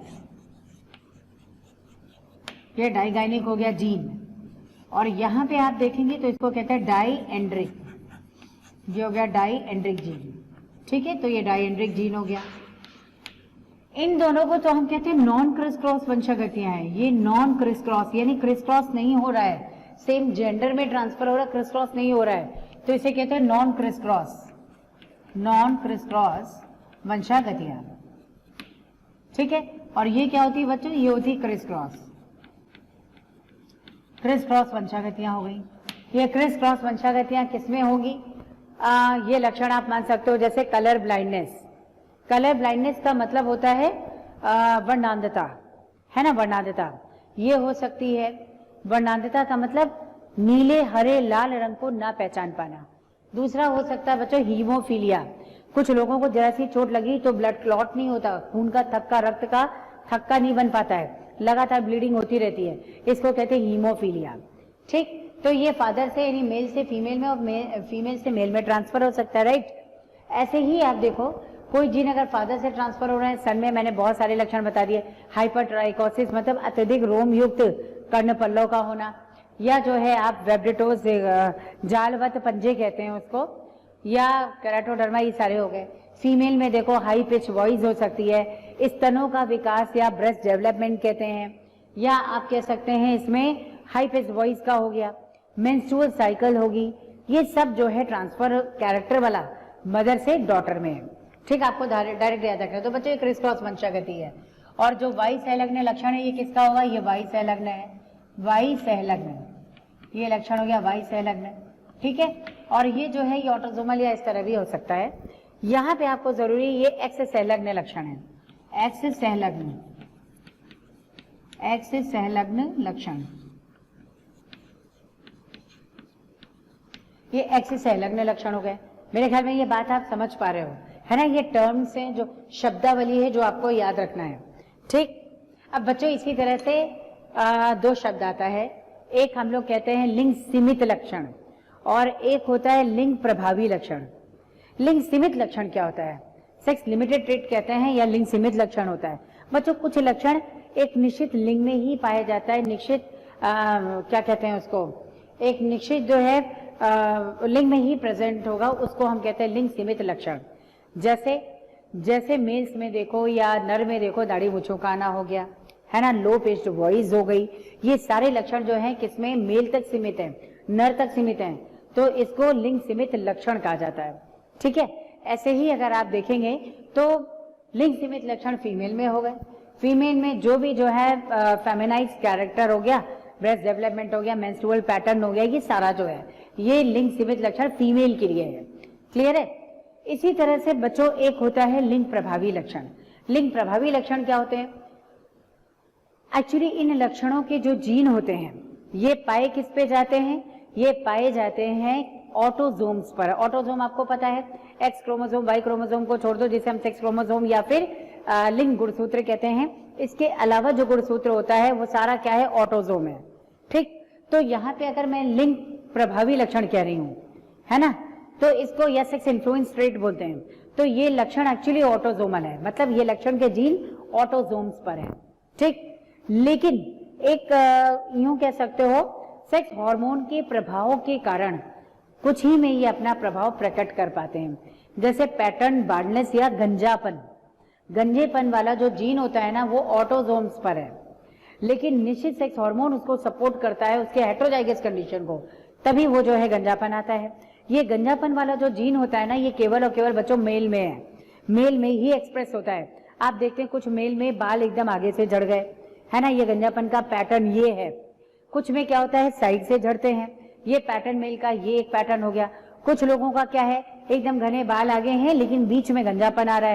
S1: ये डाईगाइनिक हो गया जीन। और यहाँ पे आप देखेंगे तो इसको कहते हैं डाईएंड्रिक, ये हो गया डाईएंड्रिक जीन, ठीक है। तो ये डाईएंड्रिक जीन हो गया। इन दोनों को तो हम कहते हैं नॉन क्रिस क्रॉस वंशागतियां हैं। ये नॉन क्रिस क्रॉस यानी क्रिस क्रॉस नहीं हो रहा है, सेम जेंडर में ट्रांसफर हो रहा है, क्रिस क्रॉस नहीं हो रहा है, तो इसे कहते हैं non criss cross, non criss cross वंशागतियां, ठीक है। और ये क्या होती है बच्चों, ये होती है क्रिस क्रॉस, क्रिस क्रॉस वंशागतियां हो गई। ये क्रिस क्रॉस वंशागतियां किसमें होगी, ये लक्षण आप मान सकते हो जैसे कलर ब्लाइंडनेस। कलर ब्लाइंडनेस का मतलब होता है वर्णांधता, है ना, वर्णांधता ये हो सकती है। वर्णांधता का मतलब नीले हरे लाल रंग को ना पहचान पाना। दूसरा हो सकता है बच्चों हीमोफीलिया, कुछ लोगों को जरा सी चोट लगी तो ब्लड क्लॉट नहीं होता, खून का थक्का, रक्त का थक्का नहीं बन पाता है, लगातार ब्लीडिंग होती रहती है, इसको कहते हैं हीमोफीलिया, ठीक। तो ये फादर से यानी मेल से फीमेल में और फीमेल से मेल में ट्रांसफर हो सकता है, राइट। ऐसे ही आप देखो कोई जीन अगर फादर से ट्रांसफर हो रहा है सन में, मैंने बहुत सारे लक्षण बता दिए, हाइपरट्राइकोसिस मतलब अत्यधिक रोम युक्त कर्ण पल्लव का होना, या जो है आप वेब्रेटोस जालवत पंजे कहते हैं उसको, या केराटोडर्मा, ये सारे हो गए। फीमेल में देखो हाई पिच वॉइस हो सकती है, स्तनों का विकास या ब्रेस्ट डेवलपमेंट कहते हैं, या आप कह सकते हैं इसमें हाई पिच वॉइस का हो गया, मेंस्ट्रुअल साइकिल होगी। ये सब जो है ट्रांसफर कैरेक्टर वाला मदर से डॉटर में है, ठीक। आपको डायरेक्ट याद रखना है। तो बच्चों ये क्रिस क्रॉस वंशागति है। और जो वाई सहलग्न लक्षण है ये किसका होगा, ये वाई सहलग्न है, वाई सहलग्न, ये लक्षण हो गया वाई सहलग्न, ठीक है। और ये जो है ये ऑटोसोमल या इस तरह भी हो सकता है। यहाँ पे आपको जरूरी ये एक्स सहलग्न लक्षण है, एक्स सहलग्न, एक्स सहलग्न लक्षण, ये एक्स सहलग्न लक्षण हो गए। मेरे ख्याल में ये बात आप समझ पा रहे हो, है ना। ये टर्म्स हैं जो शब्दावली है जो आपको याद रखना है, ठीक। अब बच्चों इसी तरह से दो शब्द आता है, एक हम लोग कहते हैं लिंग सीमित लक्षण और एक होता है लिंग प्रभावी लक्षण। लिंग सीमित लक्षण क्या होता है, सेक्स लिमिटेड ट्रेट कहते हैं या लिंग सीमित लक्षण होता है। बच्चों कुछ लक्षण एक निश्चित लिंग में ही पाया जाता है, निश्चित क्या कहते हैं उसको, एक निश्चित जो है लिंग में ही प्रेजेंट होगा, उसको हम कहते हैं लिंग सीमित लक्षण। जैसे मेल्स में देखो या नर में देखो दाढ़ी मूंछों का आना हो गया, है ना, लो पिच्ड वॉइस हो गई, ये सारे लक्षण जो हैं किसमें, मेल तक सीमित है, नर तक सीमित है, तो इसको लिंग सीमित लक्षण कहा जाता है, ठीक है। ऐसे ही अगर आप देखेंगे तो लिंग सीमित लक्षण फीमेल में हो गए, फीमेल में जो भी जो है फेमिनाइज कैरेक्टर हो गया, ब्रेस्ट डेवलपमेंट हो गया, मेंस्ट्रुअल पैटर्न हो गया, ये सारा जो है ये लिंग सीमित लक्षण फीमेल के लिए है। क्लियर है? इसी तरह से बच्चों एक होता है लिंग प्रभावी लक्षण। लिंग प्रभावी लक्षण क्या होते हैं? एक्चुअली इन लक्षणों के जो जीन होते हैं ये पाए किस पे जाते हैं? ये पाए जाते हैं ऑटोजोम्स पर। ऑटोजोम आपको पता है, एक्स क्रोमोसोम वाई क्रोमोसोम को छोड़ दो जिसे हम सेक्स क्रोमोसोम या फिर लिंग गुणसूत्र कहते हैं। इसके अलावा जो गुणसूत्र होता है वो सारा क्या है? ऑटोजोम है। ठीक, तो यहाँ पे अगर मैं लिंग प्रभावी लक्षण कह रही हूँ, है ना, तो इसको या सेक्स इन्फ्लुएंस ट्रेट बोलते हैं। तो ये लक्षण एक्चुअली ऑटोजोमल है, मतलब ये लक्षण के जीन ऑटोजोम्स पर है। ठीक, लेकिन एक यूं कह सकते हो सेक्स हार्मोन के प्रभाव के कारण कुछ ही में ये अपना प्रभाव प्रकट कर पाते हैं। जैसे पैटर्न बार्डनेस या गंजापन, गंजेपन वाला जो जीन होता है ना वो ऑटोजोम्स पर है, लेकिन निश्चित सेक्स हार्मोन उसको सपोर्ट करता है उसके हेटेरोजाइगस कंडीशन को, तभी वो जो है गंजापन आता है। ये गंजापन वाला जो जीन होता है ना ये केवल और केवल बच्चों मेल में है, मेल में ही एक्सप्रेस होता है। आप देखते हैं कुछ मेल में बाल एकदम आगे से झड़ गए, है ना, ये गंजापन का पैटर्न ये है। कुछ में क्या होता है साइड से झड़ते हैं, ये पैटर्न मेल का ये एक पैटर्न हो गया। कुछ लोगों का क्या है एकदम घने बाल आगे हैं लेकिन बीच में गंजापन आ रहा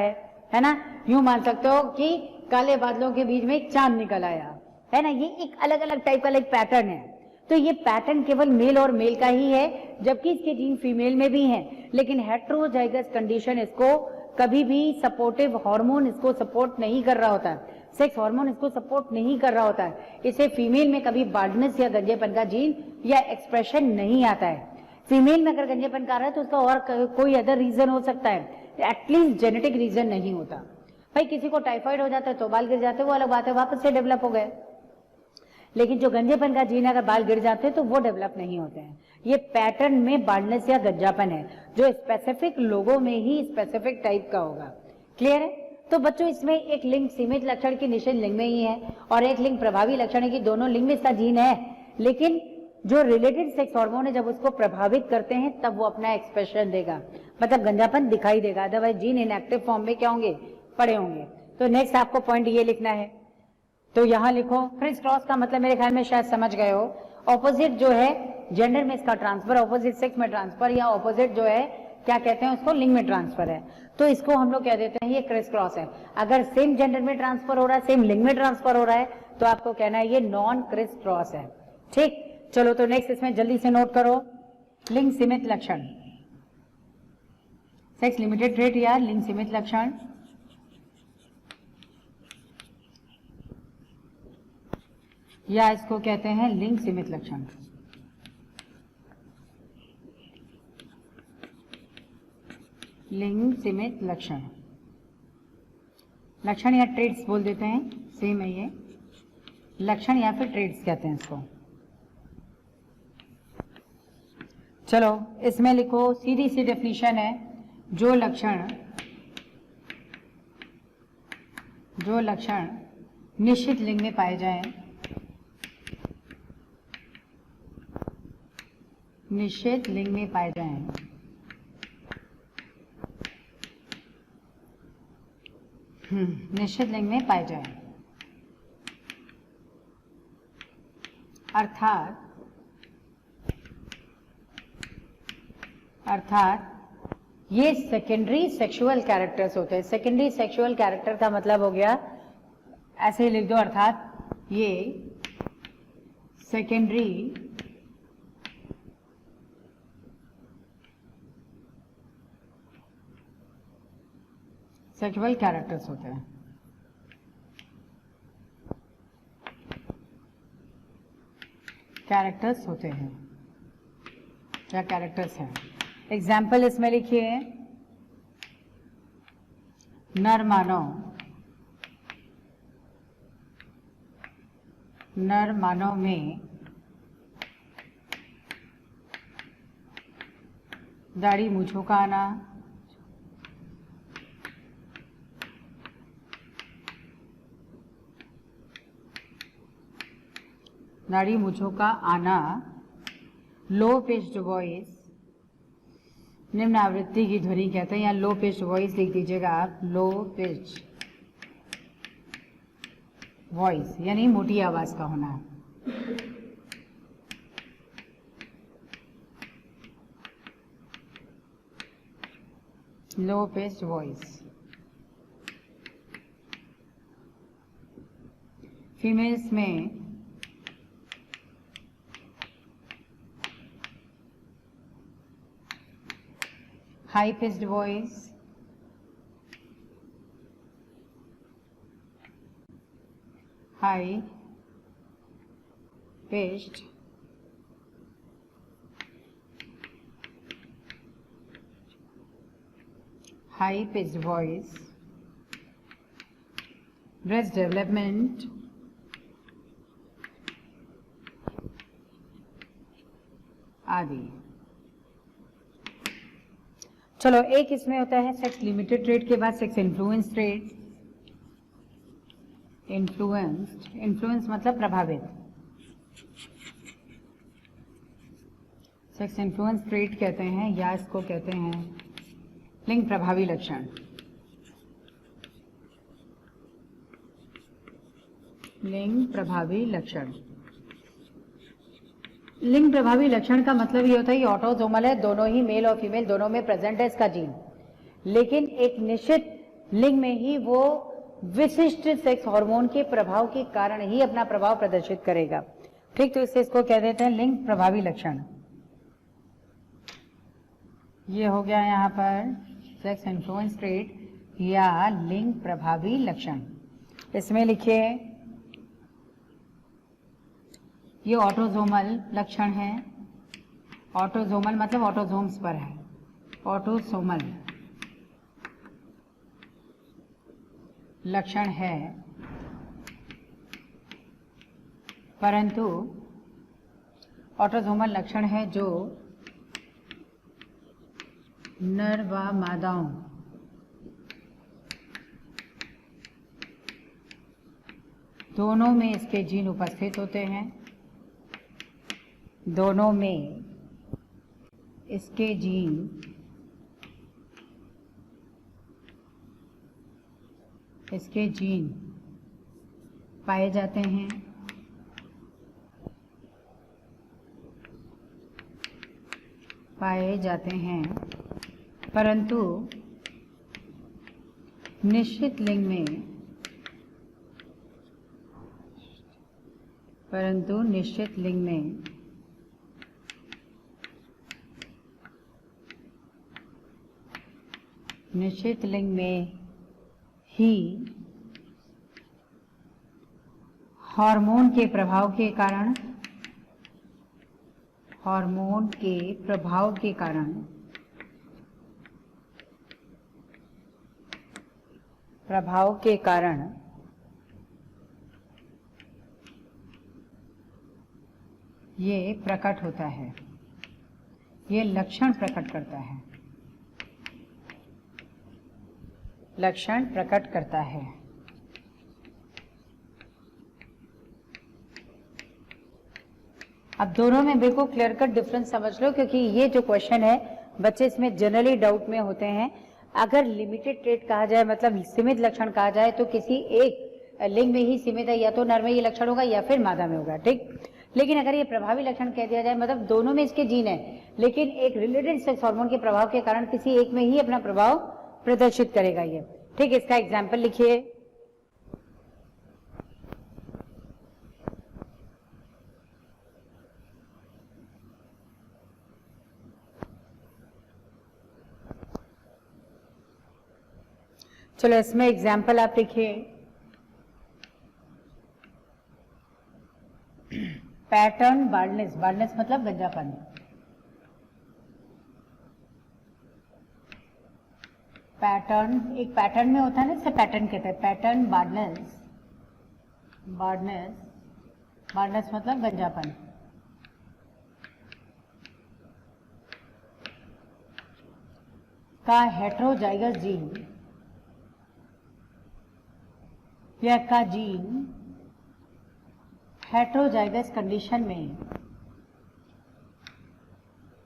S1: है ना, यूं मान सकते हो कि काले बादलों के बीच में एक चांद निकल आया, है ना, ये एक अलग अलग टाइप का एक पैटर्न है। तो ये पैटर्न केवल मेल और मेल का ही है, जबकि इसके जीन फीमेल में भी हैं, लेकिन हेटेरोजाइगस कंडीशन इसको कभी भी सपोर्टिव हार्मोन इसको सपोर्ट नहीं कर रहा होता है, सेक्स हार्मोन इसको सपोर्ट नहीं कर रहा होता है। इसे फीमेल में कभी बार्डनेस या गंजेपन का जीन या एक्सप्रेशन नहीं आता है। फीमेल में अगर गंजेपन का रहा है तो उसका और कोई अदर रीजन हो सकता है, एटलीस्ट जेनेटिक रीजन नहीं होता। भाई किसी को टाइफाइड हो जाता है तो बाल गिर जाते हैं, वो अलग बात है, वापस से डेवलप हो गए, लेकिन जो गंजेपन का जीन अगर बाल गिर जाते हैं तो वो डेवलप नहीं होते हैं। ये पैटर्न में बार्डनेस या गंजापन है जो स्पेसिफिक लोगों में ही स्पेसिफिक टाइप का होगा। क्लियर है? तो बच्चों इसमें एक लिंग सीमित लक्षण की निश्चित लिंग में ही है और एक लिंग प्रभावी लक्षण है कि दोनों लिंग में इसका जीन है, लेकिन जो रिलेटेड सेक्स हार्मोन है जब उसको प्रभावित करते हैं तब वो अपना एक्सप्रेशन देगा, मतलब गंजापन दिखाई देगा, अदरवाइज जीन इनएक्टिव फॉर्म में क्या होंगे? पड़े होंगे। तो नेक्स्ट आपको पॉइंट ये लिखना है, तो यहां लिखो क्रिस क्रॉस का मतलब मेरे ख्याल में शायद समझ गए हो, ऑपोजिट जो है जेंडर में इसका ट्रांसफर, ऑपोजिट सेक्स में ट्रांसफर, या ऑपोजिट जो है क्या कहते हैं उसको लिंग में ट्रांसफर है, तो इसको हम लोग कह देते हैं ये क्रिस क्रॉस है। अगर सेम जेंडर में ट्रांसफर हो रहा है, सेम लिंग में ट्रांसफर हो रहा है, तो आपको कहना है ये नॉन क्रिस क्रॉस है। ठीक, चलो तो नेक्स्ट इसमें जल्दी से नोट करो, लिंग सीमित लक्षण, सेक्स लिमिटेड ट्रेट या लिंग सीमित लक्षण। या इसको कहते हैं लिंग सीमित लक्षण। लिंग सीमित लक्षण, लक्षण या ट्रेड्स बोल देते हैं, सेम है ये, लक्षण या फिर ट्रेड्स कहते हैं इसको। चलो इसमें लिखो, सीधी सी डेफिनेशन है, जो लक्षण निश्चित लिंग में पाए जाएं, निश्चित लिंग में पाए जाएं, निश्चित लिंग में पाए जाएं, अर्थात ये सेकेंडरी सेक्सुअल कैरेक्टर्स होते हैं। सेकेंडरी सेक्सुअल कैरेक्टर का मतलब हो गया, ऐसे ही लिख दो, अर्थात ये सेकेंडरी सेक्सुअल कैरेक्टर्स होते हैं। कैरेक्टर्स होते हैं या कैरेक्टर्स हैं। एग्जाम्पल इसमें लिखिए, नर मानव में दाढ़ी मूंछों का आना, दाढ़ी मूंछों का आना, लो पिच्ड वॉइस, निम्न आवृत्ति की ध्वनि कहते हैं, या लो पिच्ड वॉइस लिख दीजिएगा आप, लो पिच वॉइस यानी मोटी आवाज का होना। लो पिच्ड वॉइस। फीमेल्स में high pitched voice, high pitched voice, breast development, आदि। चलो एक इसमें होता है सेक्स लिमिटेड ट्रेट के बाद सेक्स इन्फ्लुएंस ट्रेट। इन्फ्लुएंस मतलब प्रभावित। सेक्स इन्फ्लुएंस ट्रेट कहते हैं या इसको कहते हैं लिंग प्रभावी लक्षण। लिंग प्रभावी लक्षण। लिंग प्रभावी लक्षण का मतलब ये होता है कि ऑटोसोमल है, दोनों ही मेल और फीमेल दोनों में प्रेजेंट है इसका जीन, लेकिन एक निश्चित लिंग में ही वो विशिष्ट सेक्स हार्मोन के प्रभाव के कारण ही अपना प्रभाव प्रदर्शित करेगा। ठीक, तो इसको कह देते हैं लिंग प्रभावी लक्षण। ये हो गया यहाँ पर सेक्स इन्फ्लुएंस ट्रेट या लिंग प्रभावी लक्षण। इसमें लिखिए ये ऑटोसोमल लक्षण है। ऑटोसोमल मतलब ऑटोसोम्स पर है, ऑटोसोमल लक्षण है, परंतु ऑटोसोमल लक्षण है जो नर व मादाओं दोनों में इसके जीन उपस्थित होते हैं। दोनों में इसके जीन पाए जाते हैं। परंतु निश्चित लिंग में ही हार्मोन के प्रभाव के कारण ये प्रकट होता है, ये लक्षण प्रकट करता है। अब दोनों में बिल्कुल क्लियर कट डिफरेंस समझ लो, क्योंकि ये जो क्वेश्चन है बच्चे इसमें जनरली डाउट में होते हैं। अगर लिमिटेड ट्रेट कहा जाए मतलब सीमित लक्षण कहा जाए तो किसी एक लिंग में ही सीमित है, या तो नर में ये लक्षण होगा या फिर मादा में होगा। ठीक, लेकिन अगर ये प्रभावी लक्षण कह दिया जाए मतलब दोनों में इसके जीन है, लेकिन एक रिलेटेड सेक्स हार्मोन के प्रभाव के कारण किसी एक में ही अपना प्रभाव प्रदर्शित करेगा ये। ठीक, इसका एग्जाम्पल लिखिए। चलो इसमें एग्जाम्पल आप लिखिए। पैटर्न बार्डनेस, बार्डनेस मतलब गंजापन। पैटर्न एक पैटर्न में होता है ना, इससे पैटर्न कहते हैं। पैटर्न बार्डनेस मतलब गंजापन। का हेट्रोजाइगस जीन या का जीन हेट्रोजाइगस कंडीशन में,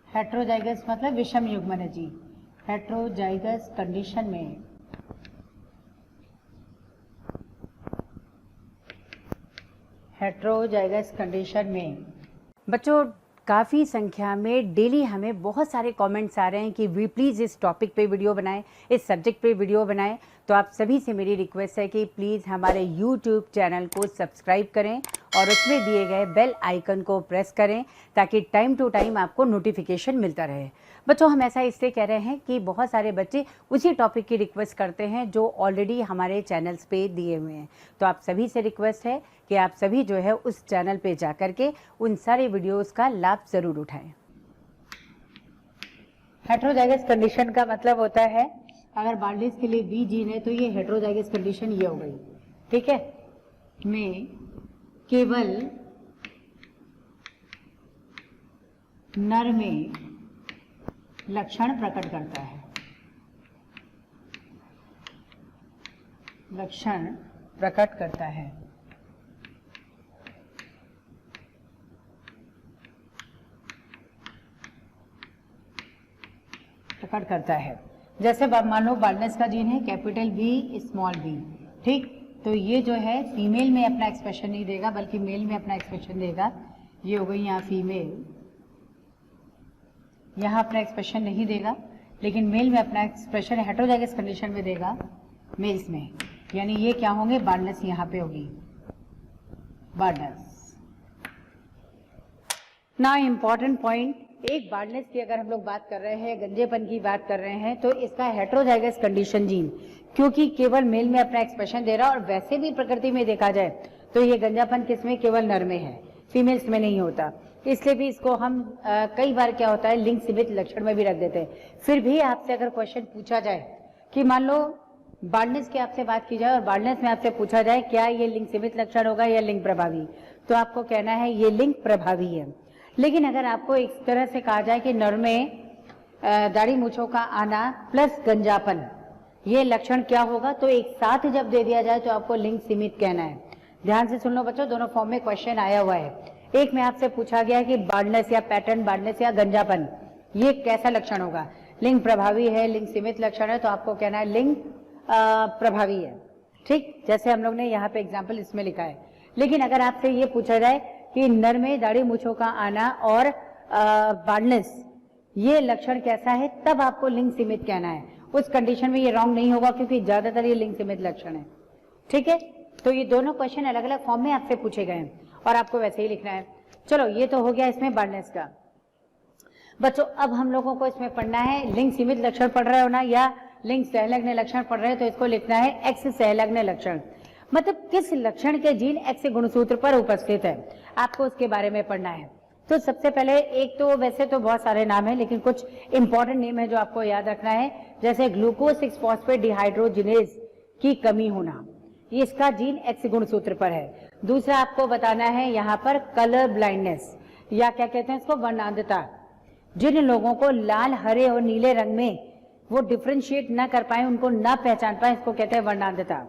S1: हेट्रोजाइगस मतलब विषम युग्मन है जी, हेट्रोजाइगस कंडीशन में हेट्रोजाइगस कंडीशन में बच्चों काफ़ी संख्या में डेली हमें बहुत सारे कमेंट्स आ रहे हैं कि वी प्लीज़ इस टॉपिक पे वीडियो बनाएं, इस सब्जेक्ट पे वीडियो बनाएं। तो आप सभी से मेरी रिक्वेस्ट है कि प्लीज़ हमारे यूट्यूब चैनल को सब्सक्राइब करें और उसमें दिए गए बेल आइकन को प्रेस करें ताकि टाइम टू टाइम आपको नोटिफिकेशन मिलता रहे। बच्चों हम ऐसा इसलिए कह रहे हैं कि बहुत सारे बच्चे उसी टॉपिक की रिक्वेस्ट करते हैं जो ऑलरेडी हमारे चैनल्स पे दिए हुए हैं। तो आप सभी से रिक्वेस्ट है कि आप सभी जो है उस चैनल पे जा कर के उन सारे वीडियोस का लाभ ज़रूर उठाएं। हेट्रोजाइगस कंडीशन का मतलब होता है अगर बार्डलेस के लिए बी जीन है तो ये हेट्रोजाइगस कंडीशन ये हो गई, ठीक है, में केवल नर में लक्षण प्रकट करता है, लक्षण प्रकट करता है। प्रकट करता है जैसे मान लो बार्डनेस का जीन है कैपिटल बी स्मॉल बी, ठीक, तो ये जो है फीमेल में अपना एक्सप्रेशन नहीं देगा बल्कि मेल में अपना एक्सप्रेशन देगा। ये हो गई यहाँ फीमेल, यहाँ अपना एक्सप्रेशन नहीं देगा लेकिन मेल में अपना एक्सप्रेशन हेट्रोजाइगस कंडीशन में देगा मेल्स में, यानी ये क्या होंगे बार्डनेस यहाँ पे होगी, बार्डनेस। ना इम्पॉर्टेंट पॉइंट, एक बार्डनेस की अगर हम लोग बात कर रहे हैं, गंजेपन की बात कर रहे हैं तो इसका हेट्रोजाइगस कंडीशन जीन क्योंकि केवल मेल में अपना एक्सप्रेशन दे रहा है और वैसे भी प्रकृति में देखा जाए तो ये गंजापन किसमें केवल नर में है, फीमेल्स में नहीं होता। इसलिए भी इसको हम कई बार क्या होता है लिंग सीमित लक्षण में भी रख देते हैं। फिर भी आपसे अगर क्वेश्चन पूछा जाए कि मान लो बार्डनेस की आपसे बात की जाए और बार्डनेस में आपसे पूछा जाए क्या ये लिंग सीमित लक्षण होगा या लिंग प्रभावी, तो आपको कहना है ये लिंग प्रभावी है। लेकिन अगर आपको इस तरह से कहा जाए कि नर में दाढ़ी मूंछों का आना प्लस गंजापन ये लक्षण क्या होगा, तो एक साथ जब दे दिया जाए तो आपको लिंग सीमित कहना है। ध्यान से सुन लो बच्चों, दोनों फॉर्म में क्वेश्चन आया हुआ है। एक में आपसे पूछा गया कि बार्डनेस या पैटर्न बार्डनेस या गंजापन ये कैसा लक्षण होगा, लिंग प्रभावी है लिंग सीमित लक्षण है, तो आपको कहना है लिंग प्रभावी है, ठीक, जैसे हम लोग ने यहाँ पे एग्जाम्पल इसमें लिखा है। लेकिन अगर आपसे ये पूछा जाए कि नर में दाढ़ी मूंछों का आना और बार्डनेस ये लक्षण कैसा है, तब आपको लिंग सीमित कहना है। उस कंडीशन में ये रॉन्ग नहीं होगा क्योंकि ज्यादातर ये लिंग सीमित लक्षण है, ठीक है। तो ये दोनों क्वेश्चन अलग अलग फॉर्म में आपसे पूछे गए हैं और आपको वैसे ही लिखना है। चलो ये तो हो गया इसमें बार्डनेस का। बच्चों अब हम लोगों को इसमें पढ़ना है लिंग सीमित लक्षण पढ़ रहे हो ना या लिंग सहलग्न लक्षण पढ़ रहे हो, तो इसको लिखना है एक्स सहलग्न लक्षण, मतलब किस लक्षण के जीन एक्स गुणसूत्र पर उपस्थित है, आपको उसके बारे में पढ़ना है। तो सबसे पहले एक तो वैसे तो बहुत सारे नाम है लेकिन कुछ इंपॉर्टेंट नेम है जो आपको याद रखना है, जैसे ग्लूकोज 6 फॉस्फेट डिहाइड्रोजिनेज की कमी होना, इसका जीन एक्स गुणसूत्र पर है। दूसरा आपको बताना है यहाँ पर कलर ब्लाइंडनेस या क्या कहते हैं इसको वर्णांधता, जिन लोगों को लाल हरे और नीले रंग में वो डिफ्रेंशिएट ना कर पाए, उनको ना पहचान पाए, इसको कहते हैं वर्णांधता,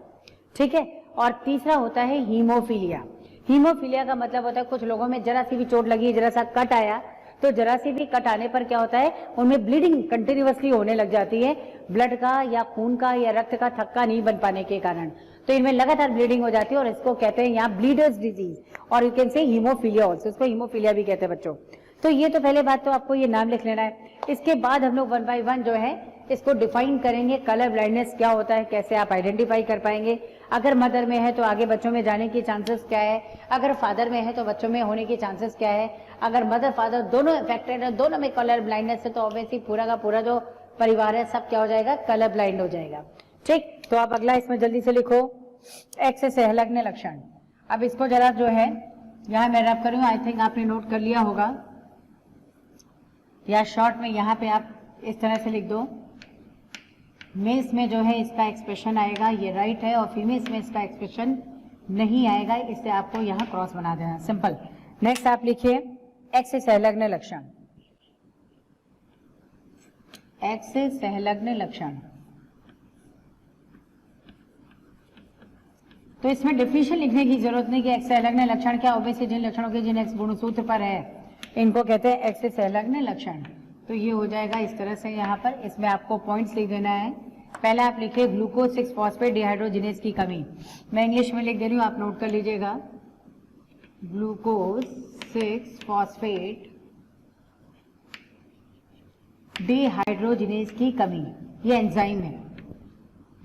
S1: ठीक है। और तीसरा होता है हीमोफीलिया। हीमोफीलिया का मतलब होता है कुछ लोगों में जरा सी भी चोट लगी, जरा सा कट आया, तो जरा सी भी कट आने पर क्या होता है उनमें ब्लीडिंग कंटिन्यूअसली होने लग जाती है, ब्लड का या खून का या रक्त का थक्का नहीं बन पाने के कारण, तो इनमें लगातार ब्लीडिंग हो जाती है और इसको कहते हैं यहाँ ब्लीडर्स डिजीज और you can say haemophilia also, इसको हीमोफीलिया भी कहते हैं बच्चों। तो ये तो पहले बात तो आपको ये नाम लिख लेना है। इसके बाद हम लोग 1 बाय 1 जो है इसको डिफाइन करेंगे, कलर ब्लाइंडनेस क्या होता है, कैसे आप आइडेंटिफाई कर पाएंगे, अगर मदर में है तो आगे बच्चों में जाने की चांसेस क्या है, अगर फादर में है तो बच्चों में होने की चांसेस क्या है, अगर मदर फादर दोनों अफेक्टेड है, दोनों में कलर ब्लाइंडनेस है, तो ऑब्वियसली पूरा का पूरा जो परिवार है सब क्या हो जाएगा, कलर ब्लाइंड हो जाएगा, ठीक। तो आप अगला इसमें जल्दी से लिखो एक्स सहलग्न लक्षण। अब इसको जरा जो है यहाँ मैं रैप करूँ, आई थिंक आपने नोट कर लिया होगा, या शॉर्ट में यहाँ पे आप इस तरह से लिख दो, मेल्स में जो है इसका एक्सप्रेशन आएगा ये राइट है और फीमेल्स में इसका एक्सप्रेशन नहीं आएगा, इससे आपको यहाँ क्रॉस बना देना, सिंपल। नेक्स्ट आप लिखिए एक्स सहलग्न लक्षण, एक्स सहलग्न लक्षण। तो इसमें डेफिनेशन लिखने की जरूरत नहीं कि एक्स सहलग्न लक्षण क्या, ऑब्वियसली जिन लक्षणों के जिन एक्स गुणसूत्र पर है इनको कहते हैं एक्स सहलग्न लक्षण। तो ये हो जाएगा इस तरह से, यहाँ पर इसमें आपको पॉइंट्स लिख देना है। पहले आप लिखिए ग्लूकोज 6 फॉस्फेट डिहाइड्रोजिनेज की कमी, मैं इंग्लिश में लिख दे रही हूँ, आप नोट कर लीजिएगा। ग्लूकोज 6 फॉस्फेट डिहाइड्रोजिनेज की कमी, ये एंजाइम है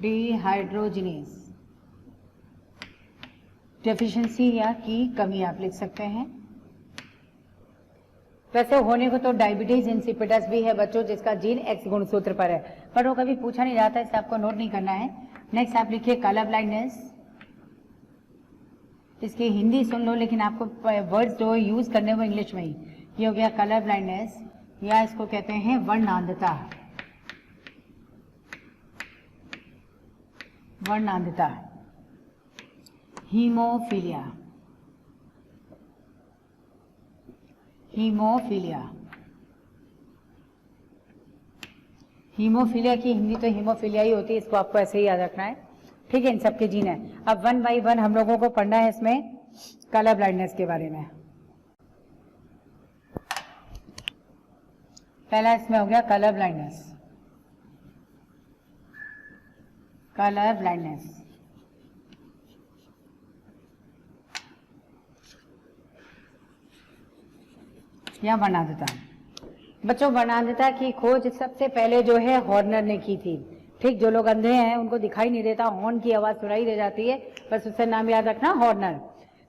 S1: डिहाइड्रोजिनेज डेफिशिएंसी या की कमी आप लिख सकते हैं। वैसे होने को तो डायबिटीज इंसिपिडस भी है बच्चों, जिसका जीन एक्स गुणसूत्र पर है, पर वो कभी पूछा नहीं जाता, इसे आपको नोट नहीं करना है। नेक्स्ट आप लिखिए कलर ब्लाइंडनेस, इसकी हिंदी सुन लो लेकिन आपको वर्ड्स जो यूज करने वो इंग्लिश में ही। ये हो गया कलर ब्लाइंडनेस, या इसको कहते हैं वर्णांधता। वर्णांधता, हीमोफीलिया, हीमोफीलिया, हीमोफीलिया की हिंदी तो हीमोफीलिया ही होती है, इसको आपको ऐसे ही याद रखना है, ठीक है। इन सबके जीन है। अब 1 बाई 1 हम लोगों को पढ़ना है इसमें कलर ब्लाइंडनेस के बारे में। पहला इसमें हो गया कलर ब्लाइंडनेस। कलर ब्लाइंडनेस या वर्णांधता। बच्चों वर्णांधता की खोज सबसे पहले जो है हॉर्नर ने की थी, ठीक। जो लोग अंधे हैं उनको दिखाई नहीं देता, हॉर्न की आवाज सुनाई दे जाती है, बस उससे नाम याद रखना हॉर्नर।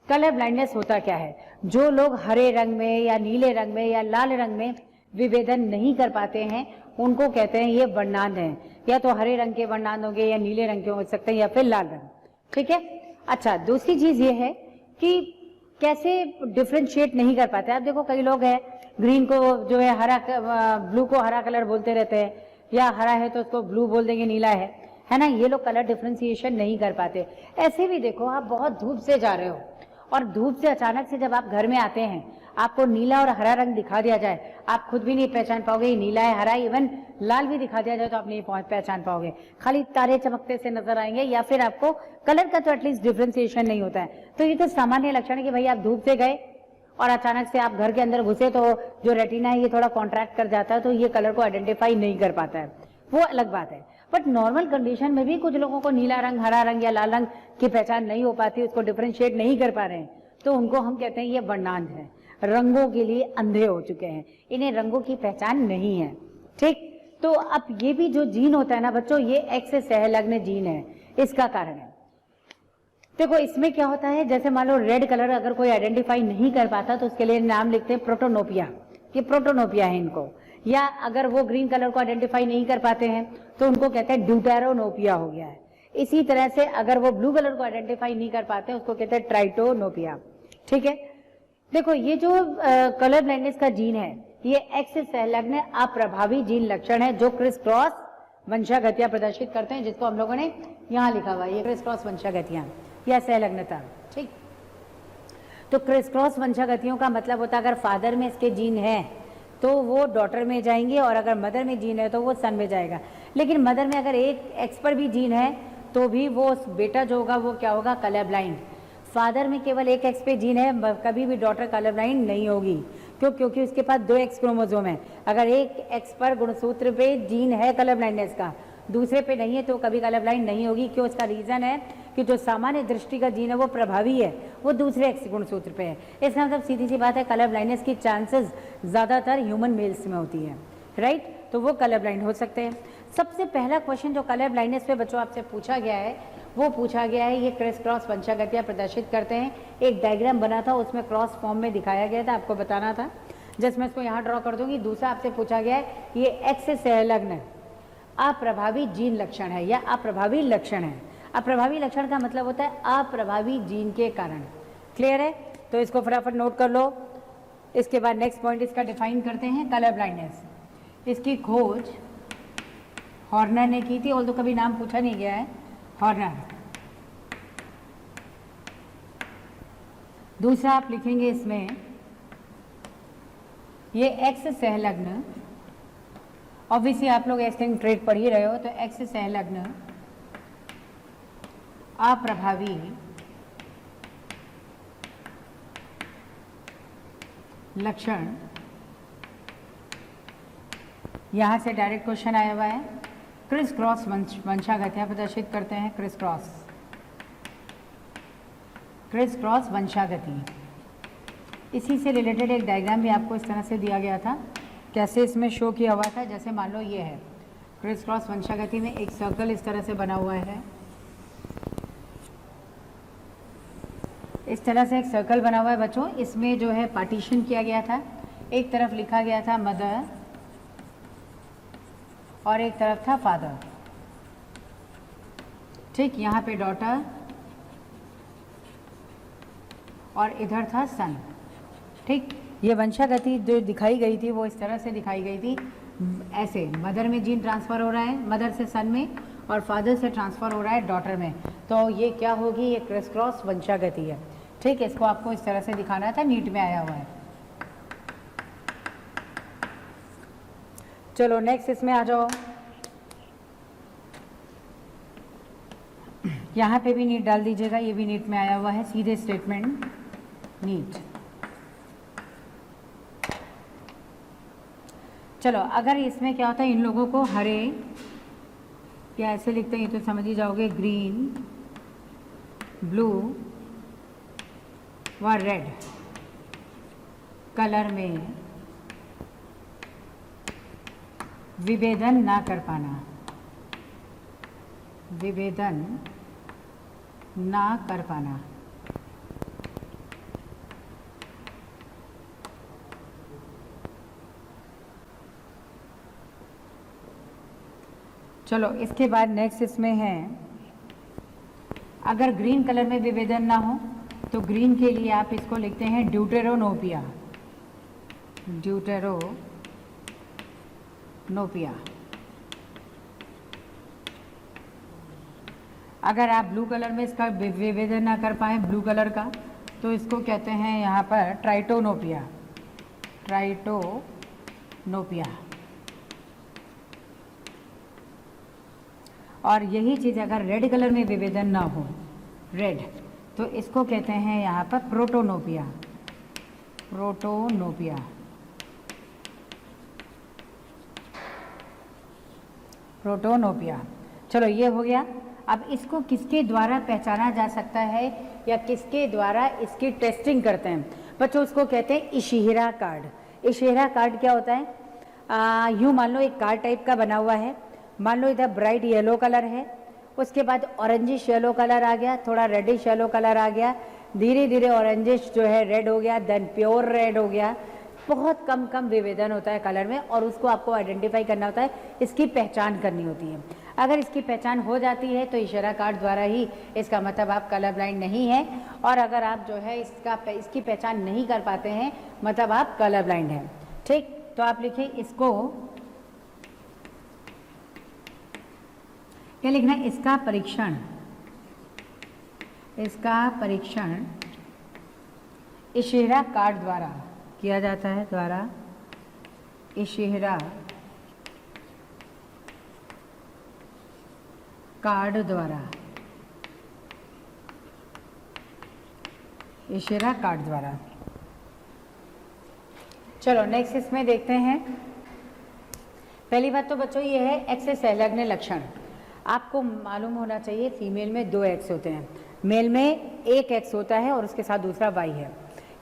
S1: कलर ब्लाइंडनेस होता क्या है? जो लोग हरे रंग में या नीले रंग में या लाल रंग में विभेदन नहीं कर पाते हैं उनको कहते हैं ये वर्णांध हैं। या तो हरे रंग के वर्णांध होंगे या नीले रंग के हो सकते हैं या फिर लाल रंग, ठीक है। अच्छा, दूसरी चीज ये है कि कैसे डिफ्रेंशिएट नहीं कर पाते। आप देखो कई लोग हैं ग्रीन को जो है हरा, ब्लू को हरा कलर बोलते रहते हैं, या हरा है तो उसको ब्लू बोल देंगे, नीला है ना। ये लोग कलर डिफ्रेंशिएशन नहीं कर पाते। ऐसे भी देखो आप बहुत धूप से जा रहे हो और धूप से अचानक से जब आप घर में आते हैं आपको नीला और हरा रंग दिखा दिया जाए, आप खुद भी नहीं पहचान पाओगे ये नीला है, हरा है, इवन लाल भी दिखा दिया जाए तो आप नहीं पहचान पाओगे। खाली तारे चमकते से नजर आएंगे, या फिर आपको कलर का तो एटलीस्ट डिफ्रेंसिएशन नहीं होता है। तो ये तो सामान्य लक्षण है कि भाई आप धूप से गए और अचानक से आप घर के अंदर घुसे तो जो रेटिना है ये थोड़ा कॉन्ट्रैक्ट कर जाता है, तो ये कलर को आइडेंटिफाई नहीं कर पाता है, वो अलग बात है। बट नॉर्मल कंडीशन में भी कुछ लोगों को नीला रंग, हरा रंग या लाल रंग की पहचान नहीं हो पाती, उसको डिफ्रेंशिएट नहीं कर पा रहे हैं, तो उनको हम कहते हैं ये वर्णांध है, रंगों के लिए अंधे हो चुके हैं, इन्हें रंगों की पहचान नहीं है, ठीक। तो अब ये भी जो जीन होता है ना बच्चों, ये एक्स से सहलग्न जीन है, इसका कारण है। देखो इसमें क्या होता है, जैसे मान लो रेड कलर अगर कोई आइडेंटिफाई नहीं कर पाता तो उसके लिए नाम लिखते हैं प्रोटोनोपिया, कि प्रोटोनोपिया है इनको। या अगर वो ग्रीन कलर को आइडेंटिफाई नहीं कर पाते हैं तो उनको कहते हैं ड्यूटेरोनोपिया हो गया है। इसी तरह से अगर वो ब्लू कलर को आइडेंटिफाई नहीं कर पाते उसको कहते हैं ट्राइटोनोपिया, ठीक है। देखो ये जो कलर ब्लाइंडनेस का जीन है ये एक्स से सहलग्न अप्रभावी जीन लक्षण है जो क्रिस क्रॉस वंशागतियां प्रदर्शित करते हैं, जिसको हम लोगों ने यहाँ लिखा हुआ है, ये क्रिस क्रॉस वंशागतियां या सहलग्नता, ठीक। तो क्रिस क्रॉस वंशागतियों का मतलब होता है अगर फादर में इसके जीन है तो वो डॉटर में जाएंगे, और अगर मदर में जीन है तो वो सन में जाएगा। लेकिन मदर में अगर एक एक्स पर भी जीन है तो भी वो बेटा जो होगा वो क्या होगा, कलर ब्लाइंड। फादर में केवल एक एक्स पे जीन है, कभी भी डॉटर कलर ब्लाइंड नहीं होगी। क्यों? क्योंकि उसके पास 2 एक्स क्रोमोसोम है। अगर एक एक्स पर गुणसूत्र पे जीन है कलर ब्लाइंडनेस का, दूसरे पे नहीं है तो कभी कलर ब्लाइंड नहीं होगी। क्यों? इसका रीजन है कि जो सामान्य दृष्टि का जीन है वो प्रभावी है, वो दूसरे एक्स गुणसूत्र पे है। इसका मतलब सीधी सी बात है कलर ब्लाइंडनेस की चांसेस ज्यादातर ह्यूमन मेल्स में होती है, राइट। तो वो कलर ब्लाइंड हो सकते हैं। सबसे पहला क्वेश्चन जो कलर ब्लाइंडनेस पे बच्चों आपसे पूछा गया है वो पूछा गया है, ये क्रिस क्रॉस वंशागतियां प्रदर्शित करते हैं। एक डायग्राम बना था उसमें क्रॉस फॉर्म में दिखाया गया था, आपको बताना था, जिसमें इसको यहाँ ड्रॉ कर दूंगी। दूसरा आपसे पूछा गया है ये एक्स से सहलग्न अप्रभावी जीन लक्षण है या अप्रभावी लक्षण है। अप्रभावी लक्षण का मतलब होता है अप्रभावी जीन के कारण। क्लियर है? तो इसको फटाफट नोट कर लो। इसके बाद नेक्स्ट पॉइंट इसका डिफाइन करते हैं, कलर ब्लाइंडनेस। इसकी खोज हॉर्नर ने की थी, ऑल्दो कभी नाम पूछा नहीं गया है, हॉर्नर। दूसरा आप लिखेंगे इसमें ये एक्स सहलग्न, ऑब्वियसली आप लोग एस्टिंग ट्रेड पढ़ ही रहे हो, तो एक्स सहलग्न अप्रभावी लक्षण। यहां से डायरेक्ट क्वेश्चन आया हुआ है। क्रिस क्रॉस वंशागतियां प्रदर्शित करते हैं, क्रिस क्रॉस वंशागति। इसी से रिलेटेड एक डायग्राम भी आपको इस तरह से दिया गया था, कैसे इसमें शो किया हुआ था। जैसे मान लो ये है क्रिस क्रॉस वंशागति में एक सर्कल इस तरह से बना हुआ है, इस तरह से एक सर्कल बना हुआ है बच्चों। इसमें जो है पार्टीशन किया गया था, एक तरफ लिखा गया था मदर और एक तरफ था फादर, ठीक। यहाँ पे डॉटर और इधर था सन, ठीक। ये वंशागति जो दिखाई गई थी वो इस तरह से दिखाई गई थी, ऐसे मदर में जीन ट्रांसफ़र हो रहा है, मदर से सन में, और फादर से ट्रांसफ़र हो रहा है डॉटर में। तो ये क्या होगी, ये क्रिस क्रॉस वंशागति है, ठीक। इसको आपको इस तरह से दिखाना था, नीट में आया हुआ है। चलो नेक्स्ट इसमें आ जाओ। यहाँ पे भी नीट डाल दीजिएगा, ये भी नीट में आया हुआ है, सीधे स्टेटमेंट नीट। चलो अगर इसमें क्या होता है, इन लोगों को हरे या ऐसे लिखते हैं, ये तो समझ ही जाओगे, ग्रीन, ब्लू व रेड कलर में विभेदन ना कर पाना, विभेदन ना कर पाना। चलो इसके बाद नेक्स्ट इसमें है, अगर ग्रीन कलर में विभेदन ना हो तो ग्रीन के लिए आप इसको लिखते हैं ड्यूटेरोनोपिया, ड्यूटेरोनोपिया। अगर आप ब्लू कलर में इसका विभेदन ना कर पाए, ब्लू कलर का, तो इसको कहते हैं यहाँ पर ट्राइटोनोपिया, ट्राइटोनोपिया। और यही चीज़ अगर रेड कलर में विभेदन ना हो, रेड, तो इसको कहते हैं यहाँ पर प्रोटोनोपिया, प्रोटोनोपिया। प्रोटोनोपिया। चलो ये हो गया। अब इसको किसके द्वारा पहचाना जा सकता है या किसके द्वारा इसकी टेस्टिंग करते हैं बच्चों, उसको कहते हैं इशिहिरा कार्ड। इशिहिरा कार्ड क्या होता है, यूँ मान लो एक कार्ड टाइप का बना हुआ है, मान लो इधर ब्राइट येलो कलर है, उसके बाद ऑरेंजिश येलो कलर आ गया, थोड़ा रेडिश येलो कलर आ गया, धीरे धीरे ऑरेंजिश जो है रेड हो गया, देन प्योर रेड हो गया। बहुत कम कम विभेदन होता है कलर में, और उसको आपको आइडेंटिफाई करना होता है, इसकी पहचान करनी होती है। अगर इसकी पहचान हो जाती है तो इशारा कार्ड द्वारा ही इसका मतलब आप कलर ब्लाइंड नहीं है, और अगर आप जो है इसकी पहचान नहीं कर पाते हैं मतलब आप कलर ब्लाइंड हैं, ठीक। तो आप लिखिए इसको, क्या लिखना है, इसका परीक्षण, इसका परीक्षण इशिहिरा कार्ड द्वारा किया जाता है, द्वारा इशिहिरा कार्ड द्वारा, इशिहिरा कार्ड द्वारा। चलो नेक्स्ट इसमें देखते हैं। पहली बात तो बच्चों ये है एक्स से संलग्न लक्षण। आपको मालूम होना चाहिए फीमेल में 2 एक्स होते हैं, मेल में 1 एक्स होता है और उसके साथ दूसरा वाई है।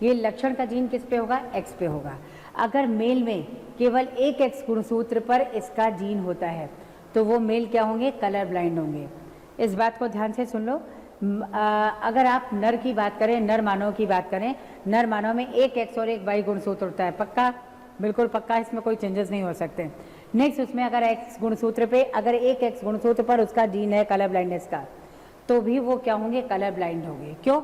S1: ये लक्षण का जीन किस पे होगा, एक्स पे होगा। अगर मेल में केवल 1 एक्स गुणसूत्र पर इसका जीन होता है तो वो मेल क्या होंगे, कलर ब्लाइंड होंगे। इस बात को ध्यान से सुन लो। अगर आप नर की बात करें, नर मानव की बात करें, नर मानव में 1 एक्स और 1 वाई गुणसूत्र होता है, पक्का, बिल्कुल पक्का, इसमें कोई चेंजेस नहीं हो सकते। नेक्स्ट उसमें अगर एक्स गुणसूत्र पे, अगर 1 एक्स गुणसूत्र पर उसका जीन है कलर ब्लाइंडनेस का, तो भी वो क्या होंगे, कलर ब्लाइंड होंगे। क्यों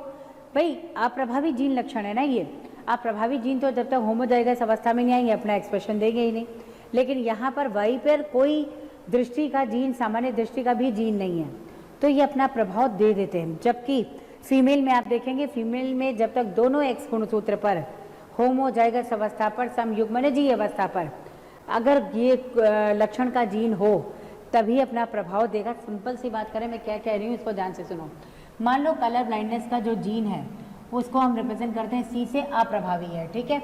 S1: भाई, अप्रभावी जीन लक्षण है ना ये। अप्रभावी जीन तो जब तक होमोजाइगस अवस्था में नहीं आएंगे अपना एक्सप्रेशन देंगे ही नहीं, लेकिन यहाँ पर वाई पर कोई दृष्टि का जीन, सामान्य दृष्टि का भी जीन नहीं है, तो ये अपना प्रभाव दे देते हैं। जबकि फीमेल में आप देखेंगे, फीमेल में जब तक दोनों एक्स गुणसूत्र पर होमोजाइगस अवस्था पर, समयुग्मनजी अवस्था पर अगर ये लक्षण का जीन हो तभी अपना प्रभाव देगा। सिंपल सी बात करें, मैं क्या कह रही हूँ इसको ध्यान से सुनो। मान लो कलर ब्लाइंडनेस का जो जीन है उसको हम रिप्रेजेंट करते हैं सी से अप्रभावी है, ठीक है।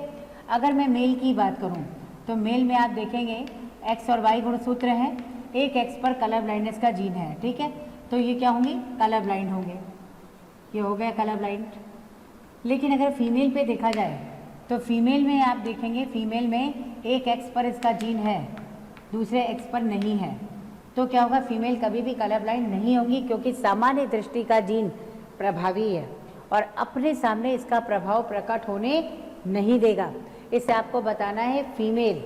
S1: अगर मैं मेल की बात करूँ तो मेल में आप देखेंगे एक्स और वाई गुणसूत्र है, 1 एक्स पर कलर ब्लाइंडनेस का जीन है, ठीक है, तो ये क्या होंगे, कलर ब्लाइंड होंगे, ये हो गया कलर ब्लाइंड। लेकिन अगर फीमेल पे देखा जाए तो फीमेल में आप देखेंगे, फीमेल में एक एक्स पर इसका जीन है, दूसरे एक्स पर नहीं है, तो क्या होगा, फीमेल कभी भी कलर ब्लाइंड नहीं होगी, क्योंकि सामान्य दृष्टि का जीन प्रभावी है और अपने सामने इसका प्रभाव प्रकट होने नहीं देगा। इसे आपको बताना है फीमेल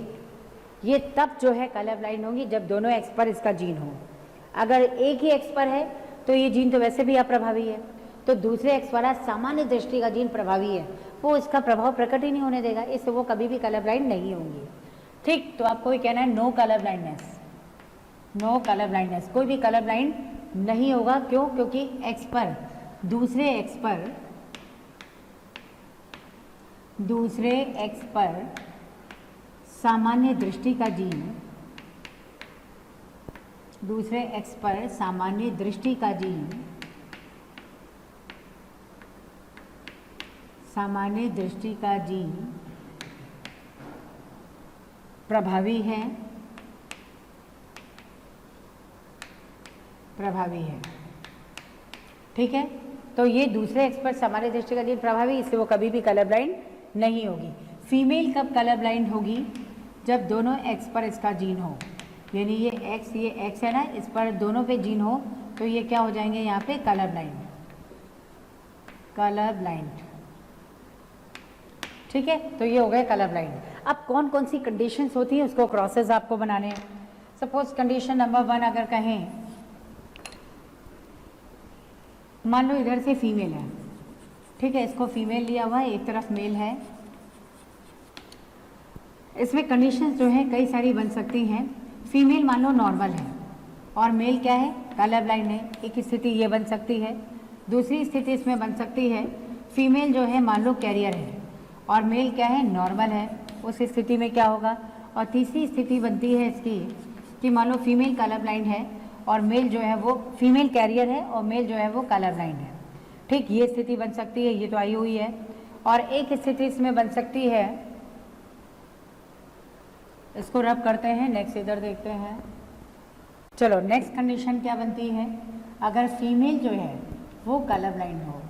S1: ये तब जो है कलर ब्लाइंड होंगी जब दोनों एक्स पर इसका जीन हो। अगर एक ही एक्स पर है तो ये जीन तो वैसे भी अप्रभावी है, तो दूसरे एक्स वाला सामान्य दृष्टि का जीन प्रभावी है, वो इसका प्रभाव प्रकट ही नहीं होने देगा, इससे वो कभी भी कलर ब्लाइंड नहीं होंगी। ठीक, तो आपको ये कहना है no colour blindness, no colour blindness, कोई भी कलर ब्लाइंड नहीं होगा। क्यों? क्योंकि एक्स पर, दूसरे एक्स पर सामान्य दृष्टि का जीन, दूसरे एक्स पर सामान्य दृष्टि का जीन, सामान्य दृष्टि का जीन प्रभावी है, प्रभावी है। ठीक है, तो ये दूसरे एक्स पर सामान्य दृष्टि का जीन प्रभावी, इससे वो कभी भी कलर ब्लाइंड नहीं होगी। फीमेल कब कलर ब्लाइंड होगी? जब दोनों एक्स पर इसका जीन हो, यानी ये एक्स है ना, इस पर दोनों पे जीन हो, तो ये क्या हो जाएंगे यहाँ पे कलर ब्लाइंड, कलर ब्लाइंड। ठीक है, तो ये हो गए कलर ब्लाइंड। अब कौन कौन सी कंडीशंस होती हैं उसको क्रॉसेस आपको बनाने हैं। सपोज कंडीशन नंबर 1 अगर कहें, मान लो इधर से फीमेल है, ठीक है, इसको फीमेल लिया हुआ है, एक तरफ मेल है। इसमें कंडीशंस जो है कई सारी बन सकती हैं। फीमेल मान लो नॉर्मल है और मेल क्या है, कलर ब्लाइंड है। एक स्थिति ये बन सकती है। दूसरी स्थिति इसमें बन सकती है, फीमेल जो है मान लो कैरियर है और मेल क्या है, नॉर्मल है। उस स्थिति में क्या होगा? और तीसरी स्थिति बनती है इसकी कि मान लो फीमेल कलर ब्लाइंड है और मेल जो है वो, फीमेल कैरियर है और मेल जो है वो कलर ब्लाइंड है। ठीक, ये स्थिति बन सकती है, ये तो आई हुई है। और एक स्थिति इसमें बन सकती है, इसको रब करते हैं, नेक्स्ट इधर देखते हैं। चलो नेक्स्ट कंडीशन क्या बनती है, अगर फीमेल जो है वो कलर ब्लाइंड हो,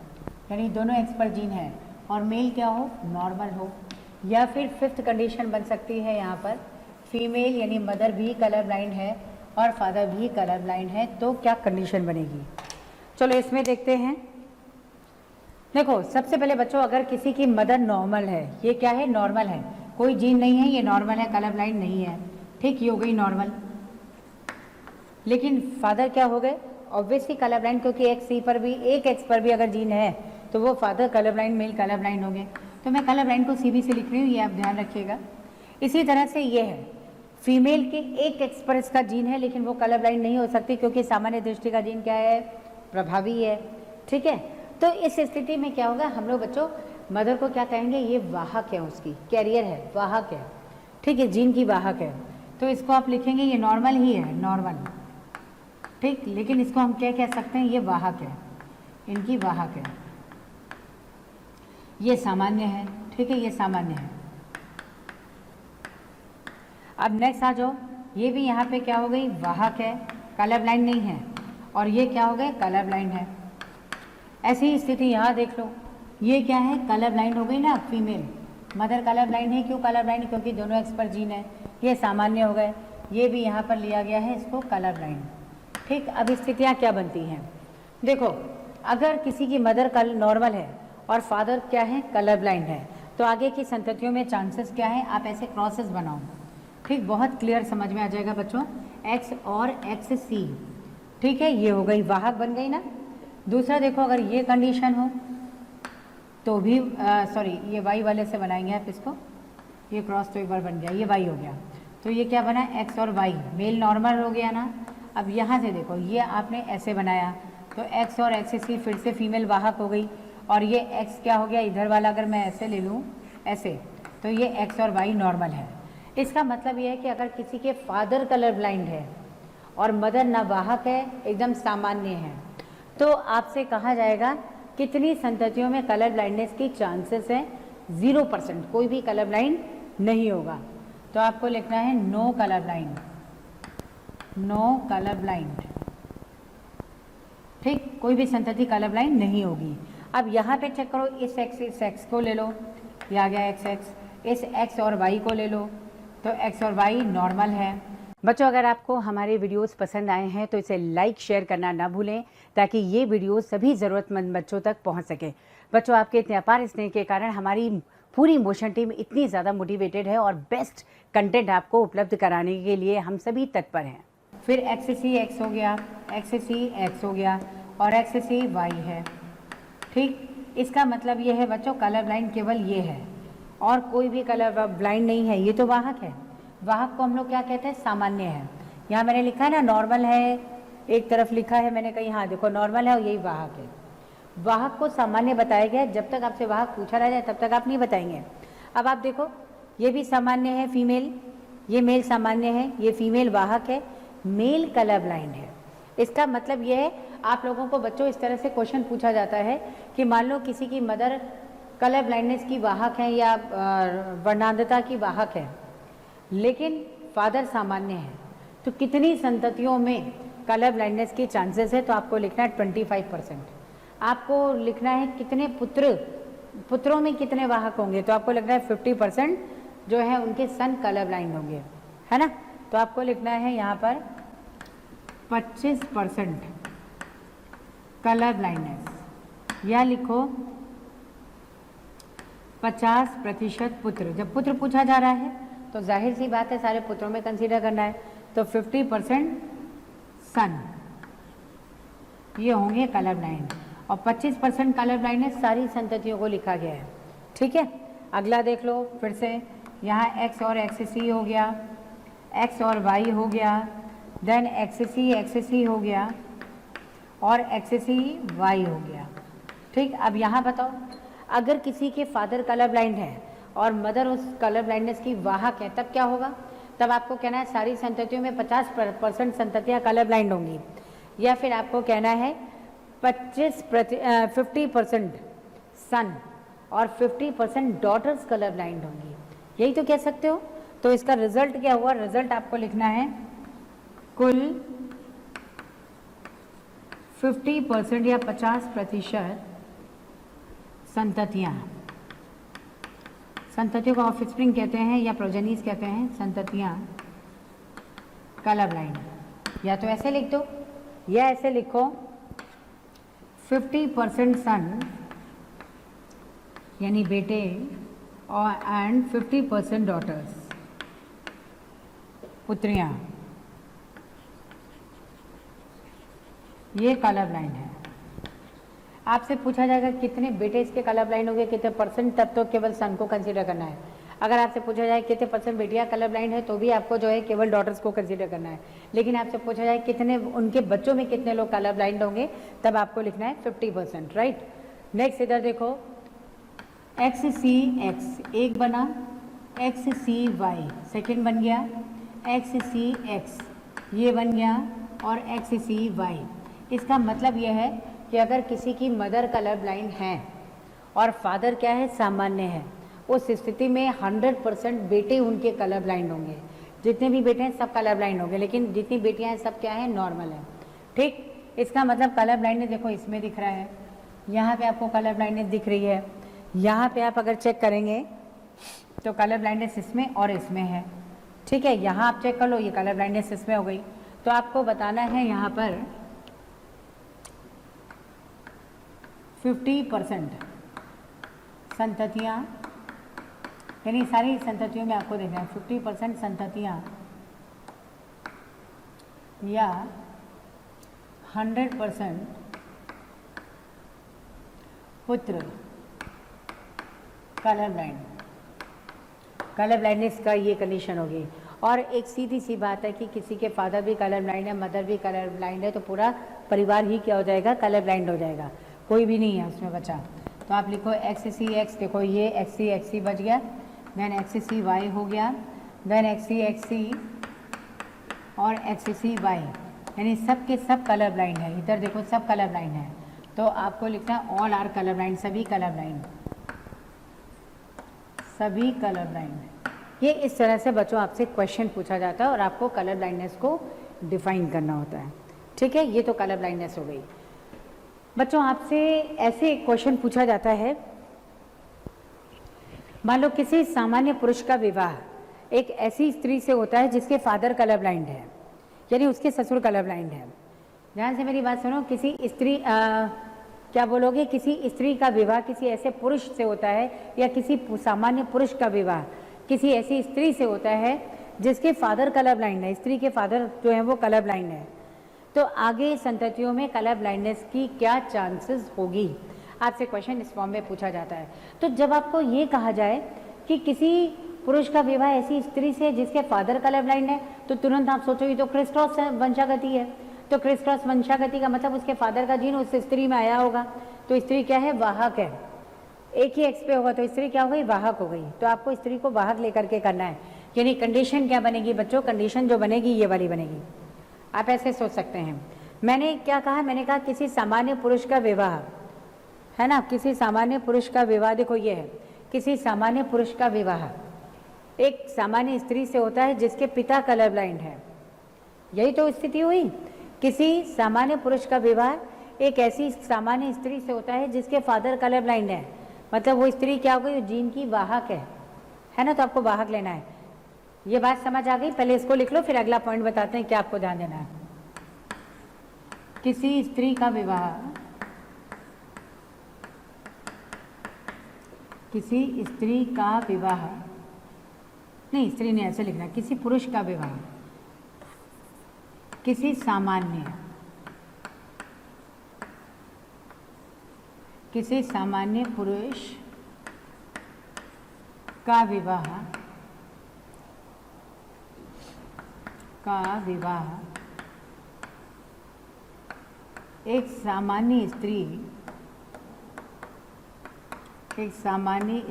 S1: यानी दोनों एक्स पर जीन है, और मेल क्या हो, नॉर्मल हो। या फिर फिफ्थ कंडीशन बन सकती है यहाँ पर, फीमेल यानी मदर भी कलर ब्लाइंड है और फादर भी कलर ब्लाइंड है, तो क्या कंडीशन बनेगी। चलो इसमें देखते हैं। देखो सबसे पहले बच्चों, अगर किसी की मदर नॉर्मल है, ये क्या है, नॉर्मल है, कोई जीन नहीं है, ये नॉर्मल है, कलर ब्लाइंड नहीं है। ठीक, ये हो गई नॉर्मल। लेकिन फादर क्या हो गए, ऑब्वियसली कलर ब्लाइंड, क्योंकि एक एक्स पर भी अगर जीन है तो वो father colour blind, male colour blind हो गए। तो मैं कलर ब्लाइंड को सीबी से लिख रही हूँ, ये आप ध्यान रखिएगा। इसी तरह से ये है, फीमेल के एक एक्स पर इसका जीन है लेकिन वो कलर ब्लाइंड नहीं हो सकती, क्योंकि सामान्य दृष्टि का जीन क्या है, प्रभावी है। ठीक है, तो इस स्थिति में क्या होगा, हम लोग बच्चों मदर को क्या कहेंगे, ये वाहक है, उसकी कैरियर है, वाहक है। ठीक है, जीन की वाहक है, तो इसको आप लिखेंगे ये नॉर्मल ही है, नॉर्मल। ठीक, लेकिन इसको हम क्या कह सकते हैं, ये वाहक है, इनकी वाहक है, ये सामान्य है। ठीक है, ये सामान्य है। अब नेक्स्ट आ जाओ, ये भी यहाँ पे क्या हो गई, वाहक है, कलर ब्लाइंड नहीं है, और ये क्या हो गए, कलर ब्लाइंड है। ऐसी स्थिति यहाँ देख लो, ये क्या है, कलर ब्लाइंड हो गई ना, फीमेल मदर कलर ब्लाइंड है। क्यों कलर ब्लाइंड, क्योंकि दोनों एक्स पर जीन है, ये सामान्य हो गए। ये भी यहाँ पर लिया गया है इसको कलर ब्लाइंड। ठीक, अब स्थितियाँ क्या बनती हैं, देखो अगर किसी की मदर नॉर्मल है और फादर क्या है, कलर ब्लाइंड है, तो आगे की संततियों में चांसेस क्या है, आप ऐसे क्रॉसेस बनाओ। ठीक, बहुत क्लियर समझ में आ जाएगा बच्चों, एक्स और एक्स सी। ठीक है, ये हो गई, वाहक बन गई ना। दूसरा देखो, अगर ये कंडीशन हो तो भी सॉरी, ये वाई वाले से बनाएंगे आप इसको, ये क्रॉस तो एक बार बन गया, ये वाई हो गया, तो ये क्या बना, एक्स और वाई, मेल नॉर्मल हो गया ना। अब यहाँ से देखो, ये आपने ऐसे बनाया तो एक्स और एक्स सी, फिर से फीमेल वाहक हो गई, और ये एक्स क्या हो गया, इधर वाला अगर मैं ऐसे ले लूँ, ऐसे, तो ये एक्स और वाई नॉर्मल है। इसका मतलब ये है कि अगर किसी के फादर कलर ब्लाइंड है और मदर ना वाहक है, एकदम सामान्य है, तो आपसे कहा जाएगा कितनी संततियों में कलर ब्लाइंडनेस की चांसेस है, 0%, कोई भी कलर ब्लाइंड नहीं होगा। तो आपको लिखना है no colour blind, no colour blind. ठीक, कोई भी संतति कलर ब्लाइंड नहीं होगी। अब यहाँ पे चेक करो, इस एक्स को ले लो, ये आ गया एक्स एक्स। इस एक्स और वाई को ले लो तो एक्स और वाई नॉर्मल है। बच्चों अगर आपको हमारे वीडियोस पसंद आए हैं तो इसे लाइक शेयर करना ना भूलें ताकि ये वीडियो सभी ज़रूरतमंद बच्चों तक पहुंच सके। बच्चों आपके इतने अपार स्नेह के कारण हमारी पूरी मोशन टीम इतनी ज़्यादा मोटिवेटेड है और बेस्ट कंटेंट आपको उपलब्ध कराने के लिए हम सभी तत्पर हैं। फिर एक्स सी एक्स हो गया, एक्स सी एक्स हो गया और एक्स सी वाई है। ठीक, इसका मतलब ये है बच्चों कलर ब्लाइंड केवल ये है और कोई भी कलर ब्लाइंड नहीं है। ये तो वाहक है। वाहक को हम लोग क्या कहते हैं? सामान्य है। यहाँ मैंने लिखा है ना नॉर्मल है, एक तरफ लिखा है मैंने कहीं, हाँ देखो नॉर्मल है और यही वाहक है। वाहक को सामान्य बताया गया। जब तक आपसे वाहक पूछा रह जाए तब तक आप नहीं बताएंगे। अब आप देखो ये भी सामान्य है फीमेल, ये मेल सामान्य है, ये फीमेल वाहक है, मेल कलर ब्लाइंड है। इसका मतलब ये है आप लोगों को बच्चों इस तरह से क्वेश्चन पूछा जाता है कि मान लो किसी की मदर कलर ब्लाइंडनेस की वाहक है या वर्णांधता की वाहक है लेकिन फादर सामान्य है, तो कितनी संततियों में कलर ब्लाइंडनेस की चांसेस है? तो आपको लिखना है 25%। आपको लिखना है कितने पुत्रों में कितने वाहक होंगे? तो आपको लिखना है 50% जो है उनके सन कलर ब्लाइंड होंगे, है ना। तो आपको लिखना है यहाँ पर 25% कलर ब्लाइंडनेस, या लिखो 50% पुत्र। जब पुत्र पूछा जा रहा है तो जाहिर सी बात है सारे पुत्रों में कंसीडर करना है, तो 50% सन ये होंगे कलर ब्लाइंड और 25% कलर ब्लाइंडनेस सारी संततियों को लिखा गया है। ठीक है, अगला देख लो फिर से। यहाँ एक्स और एक्स सी हो गया, एक्स और वाई हो गया, देन एक्स सी हो गया और एक्स सी वाई हो गया। ठीक, अब यहाँ बताओ अगर किसी के फादर कलर ब्लाइंड है और मदर उस कलर ब्लाइंडनेस की वाहक है तब क्या होगा? तब आपको कहना है सारी संततियों में 50% संततियाँ कलर ब्लाइंड होंगी, या फिर आपको कहना है 50% सन और 50% डॉटर्स कलर ब्लाइंड होंगी। यही तो कह सकते हो। तो इसका रिजल्ट क्या हुआ? रिजल्ट आपको लिखना है कुल 50% या 50% संततियों को ऑफस्प्रिंग कहते हैं या प्रोजेनीज कहते हैं, संततियाँ कलर ब्लाइंड। या तो ऐसे लिख दो या ऐसे लिखो 50% सन यानी बेटे और एंड 50% डॉटर्स पुत्रियाँ, ये कलर ब्लाइंड है। आपसे पूछा जाएगा कितने बेटे इसके कलर ब्लाइंड हो गए, कितने परसेंट, तब तो केवल सन को कंसीडर करना है। अगर आपसे पूछा जाए कितने परसेंट बेटियां कलर ब्लाइंड है तो भी आपको जो है केवल डॉटर्स को कंसीडर करना है। लेकिन आपसे पूछा जाए कितने उनके बच्चों में कितने लोग कलर ब्लाइंड होंगे तब आपको लिखना है 50%, राइट। नेक्स्ट इधर देखो एक्स सी एक्स एक बना, एक्स सी वाई सेकेंड बन गया, एक्स सी एक्स ये बन गया और एक्स सी वाई। इसका मतलब यह है कि अगर किसी की मदर कलर ब्लाइंड है और फादर क्या है? सामान्य है, उस स्थिति में 100% बेटे उनके कलर ब्लाइंड होंगे। जितने भी बेटे हैं सब कलर ब्लाइंड होंगे, लेकिन जितनी बेटियां हैं सब क्या है? नॉर्मल है। ठीक, इसका मतलब कलर ब्लाइंडनेस देखो इसमें दिख रहा है, यहाँ पे आपको कलर ब्लाइंडनेस दिख रही है, यहाँ पे आप अगर चेक करेंगे तो कलर ब्लाइंडनेस इसमें और इसमें है। ठीक है, यहाँ आप चेक कर लो, ये कलर ब्लाइंडनेस इसमें हो गई। तो आपको बताना है यहाँ पर 50% संततियाँ यानी सारी संततियों में आपको देखना है 50% संततियाँ या 100% पुत्र कलर ब्लाइंड। कलर ब्लाइंडनेस का ये कंडीशन होगी। और एक सीधी सी बात है कि किसी के फादर भी कलर ब्लाइंड है, मदर भी कलर ब्लाइंड है, तो पूरा परिवार ही क्या हो जाएगा? कलर ब्लाइंड हो जाएगा, कोई भी नहीं है उसमें बचा। तो आप लिखो एक्स सी एक्स, देखो ये एक्स सी बच गया, देन एक्स सी वाई हो गया, देन एक्स सी और एक्स सी वाई, यानी सब के सब कलर ब्लाइंड है। इधर देखो सब कलर ब्लाइंड है, तो आपको लिखना है ऑल आर कलर ब्लाइंड, सभी कलर ब्लाइंड, सभी कलर ब्लाइंड। ये इस तरह से बच्चों आपसे क्वेश्चन पूछा जाता है और आपको कलर ब्लाइंडनेस को डिफाइन करना होता है। ठीक है, ये तो कलर ब्लाइंडनेस हो गई। बच्चों आपसे ऐसे क्वेश्चन पूछा जाता है, मान लो किसी सामान्य पुरुष का विवाह एक ऐसी स्त्री से होता है जिसके फादर कलर ब्लाइंड है, यानी उसके ससुर कलर ब्लाइंड है। ध्यान से मेरी बात सुनो, किसी स्त्री क्या बोलोगे, किसी स्त्री का विवाह किसी ऐसे पुरुष से होता है या किसी सामान्य पुरुष का विवाह किसी ऐसी स्त्री से होता है जिसके फादर कलर ब्लाइंड है, स्त्री के फादर जो है वो कलर ब्लाइंड है, तो आगे संततियों में कलर ब्लाइंडनेस की क्या चांसेस होगी, आपसे क्वेश्चन इस फॉर्म में पूछा जाता है। तो जब आपको ये कहा जाए कि किसी पुरुष का विवाह ऐसी स्त्री से जिसके फादर कलर ब्लाइंड है, तो तुरंत आप सोचोगे तो क्रिस क्रॉस वंशागति है। तो क्रिस क्रॉस वंशागति का मतलब उसके फादर का जीन उस स्त्री में आया होगा, तो स्त्री क्या है, वाहक है। एक ही एक्स पे होगा तो स्त्री क्या हो गई, वाहक हो गई। तो आपको स्त्री को वाहक लेकर के करना है, यानी कंडीशन क्या बनेगी बच्चों, कंडीशन जो बनेगी ये वाली बनेगी। आप ऐसे सोच सकते हैं। मैंने क्या कहा, मैंने कहा किसी सामान्य पुरुष का विवाह है ना, किसी सामान्य पुरुष का विवाह, देखो ये है, किसी सामान्य पुरुष का विवाह एक सामान्य स्त्री से होता है जिसके पिता कलर ब्लाइंड है, यही तो स्थिति हुई। किसी सामान्य पुरुष का विवाह एक ऐसी सामान्य स्त्री से होता है जिसके फादर कलर ब्लाइंड है, मतलब वो स्त्री क्या हो गई, जीन की वाहक है ना, तो आपको वाहक लेना है। ये बात समझ आ गई, पहले इसको लिख लो फिर अगला पॉइंट बताते हैं क्या आपको ध्यान देना है। किसी स्त्री का विवाह, किसी स्त्री का विवाह, नहीं स्त्री ने ऐसे लिखना, किसी पुरुष का विवाह किसी सामान्य पुरुष का विवाह एक सामान्य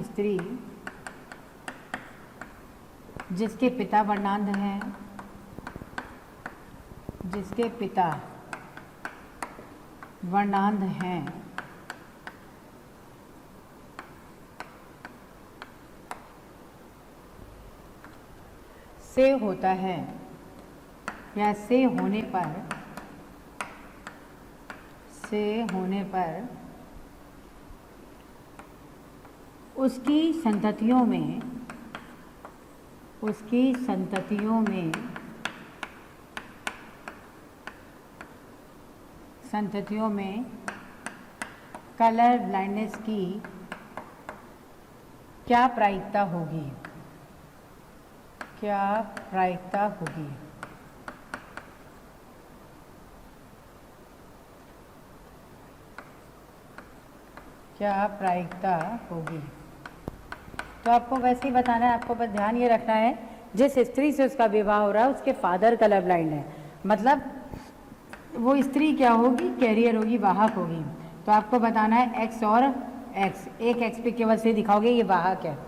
S1: स्त्री जिसके पिता वर्णांध हैं, से होता है या से होने पर उसकी संततियों में कलर ब्लाइंडनेस की क्या प्रायिकता होगी, तो आपको वैसे ही बताना है। आपको बस ध्यान ये रखना है जिस स्त्री से उसका विवाह हो रहा है उसके फादर कलर ब्लाइंड है, मतलब वो स्त्री क्या होगी, कैरियर होगी, वाहक होगी। तो आपको बताना है एक्स और एक्स, एक एक्स पे केवल से दिखाओगे ये वाहक है।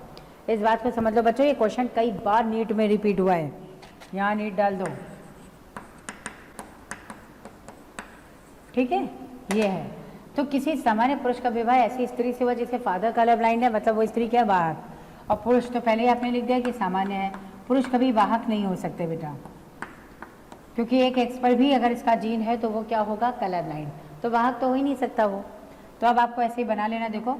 S1: इस बात को समझ लो बच्चों, ये क्वेश्चन कई बार नीट में रिपीट हुआ है, यहाँ नीट डाल दो, ठीक है। ये है, तो किसी सामान्य पुरुष का विवाह ऐसी स्त्री से हुआ जिसके फादर कलर ब्लाइंड है, मतलब वो स्त्री क्या है, वाहक। और पुरुष तो पहले ही आपने लिख दिया कि सामान्य है, पुरुष कभी वाहक नहीं हो सकते बेटा, क्योंकि एक एक्स पर भी अगर इसका जीन है तो वो क्या होगा, कलर ब्लाइंड, तो वाहक तो हो ही नहीं सकता वो। तो अब आपको ऐसे ही बना लेना, देखो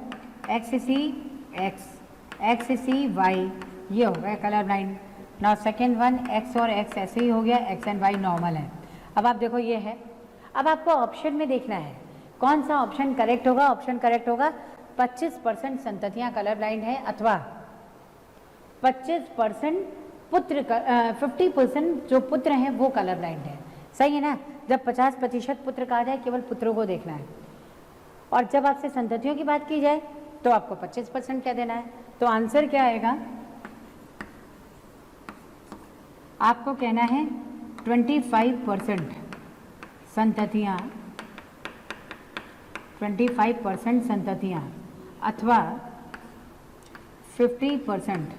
S1: एक्स सी वाई, ये हो गया colour blind. Now second one, x और एक्स ऐसे ही हो गया, एक्स एंड वाई नॉर्मल है। अब आप देखो ये है, अब आपको ऑप्शन में देखना है कौन सा ऑप्शन करेक्ट होगा। ऑप्शन करेक्ट होगा 25% संततियां कलर ब्लाइंड है, अथवा 25% पुत्र 50% जो पुत्र हैं वो कलर ब्लाइंड है। सही है ना, जब 50% पुत्र कहा जाए केवल पुत्रों को देखना है, और जब आपसे संततियों की बात की जाए तो आपको 25% क्या देना है। तो आंसर क्या आएगा, आपको कहना है 25% संततियां, 25% संततियां अथवा 50%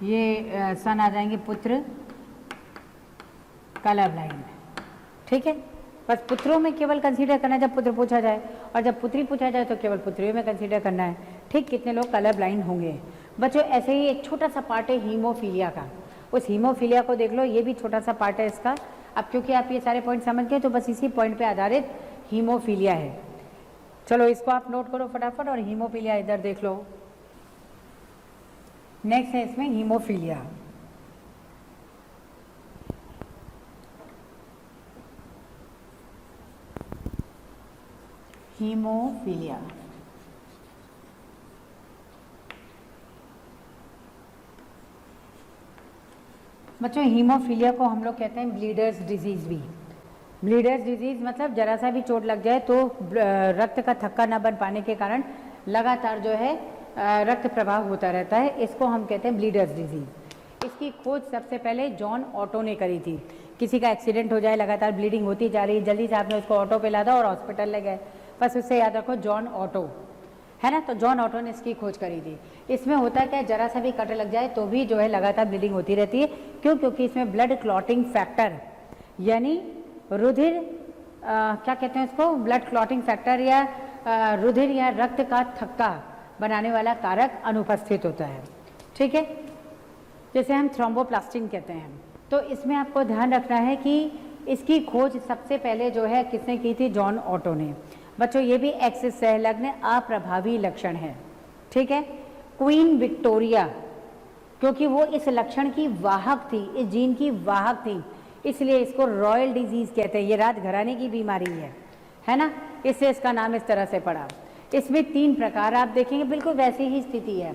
S1: ये सन आ जाएंगे पुत्र कलर ब्लाइंड, ठीक है। बस पुत्रों में केवल कंसीडर करना है जब पुत्र पूछा जाए, और जब पुत्री पूछा जाए तो केवल पुत्रियों में कंसीडर करना है, ठीक। कितने लोग कलर ब्लाइंड होंगे बच्चों। ऐसे ही एक छोटा सा पार्ट है हीमोफीलिया का, उस हीमोफीलिया को देख लो, ये भी छोटा सा पार्ट है इसका। अब क्योंकि आप ये सारे पॉइंट समझ गए तो बस इसी पॉइंट पे आधारित हीमोफीलिया है। चलो इसको आप नोट करो फटाफट, और हीमोफीलिया इधर देख लो। नेक्स्ट है इसमें हीमोफीलिया। हीमोफीलिया बच्चों, हीमोफीलिया को हम लोग कहते हैं ब्लीडर्स डिजीज़ भी। ब्लीडर्स डिजीज़ मतलब जरा सा भी चोट लग जाए तो रक्त का थक्का न बन पाने के कारण लगातार जो है रक्त प्रवाह होता रहता है, इसको हम कहते हैं ब्लीडर्स डिजीज़। इसकी खोज सबसे पहले जॉन ऑटो ने करी थी। किसी का एक्सीडेंट हो जाए, लगातार ब्लीडिंग होती जा रही, जल्दी से आपने उसको ऑटो पे लादा और हॉस्पिटल ले गए, बस उससे याद रखो जॉन ऑटो, है ना। तो जॉन ऑटो ने इसकी खोज करी थी। इसमें होता क्या है, जरा सा भी कट लग जाए तो भी जो है लगातार ब्लीडिंग होती रहती है। क्यों? क्योंकि इसमें ब्लड क्लॉटिंग फैक्टर यानी रुधिर क्या कहते हैं इसको, ब्लड क्लॉटिंग फैक्टर या रुधिर या रक्त का थक्का बनाने वाला कारक अनुपस्थित होता है। ठीक है, जैसे हम थ्रोम्बोप्लास्टिन कहते हैं। तो इसमें आपको ध्यान रखना है कि इसकी खोज सबसे पहले जो है किसने की थी, जॉन ऑटो ने। बच्चों ये भी एक्स संलग्न अप्रभावी लक्षण है। ठीक है, क्वीन विक्टोरिया क्योंकि वो इस लक्षण की वाहक थी, इस जीन की वाहक थी, इसलिए इसको रॉयल डिजीज कहते हैं। ये राजघराने की बीमारी है ना, इससे इसका नाम इस तरह से पड़ा। इसमें 3 प्रकार आप देखेंगे, बिल्कुल वैसी ही स्थिति है।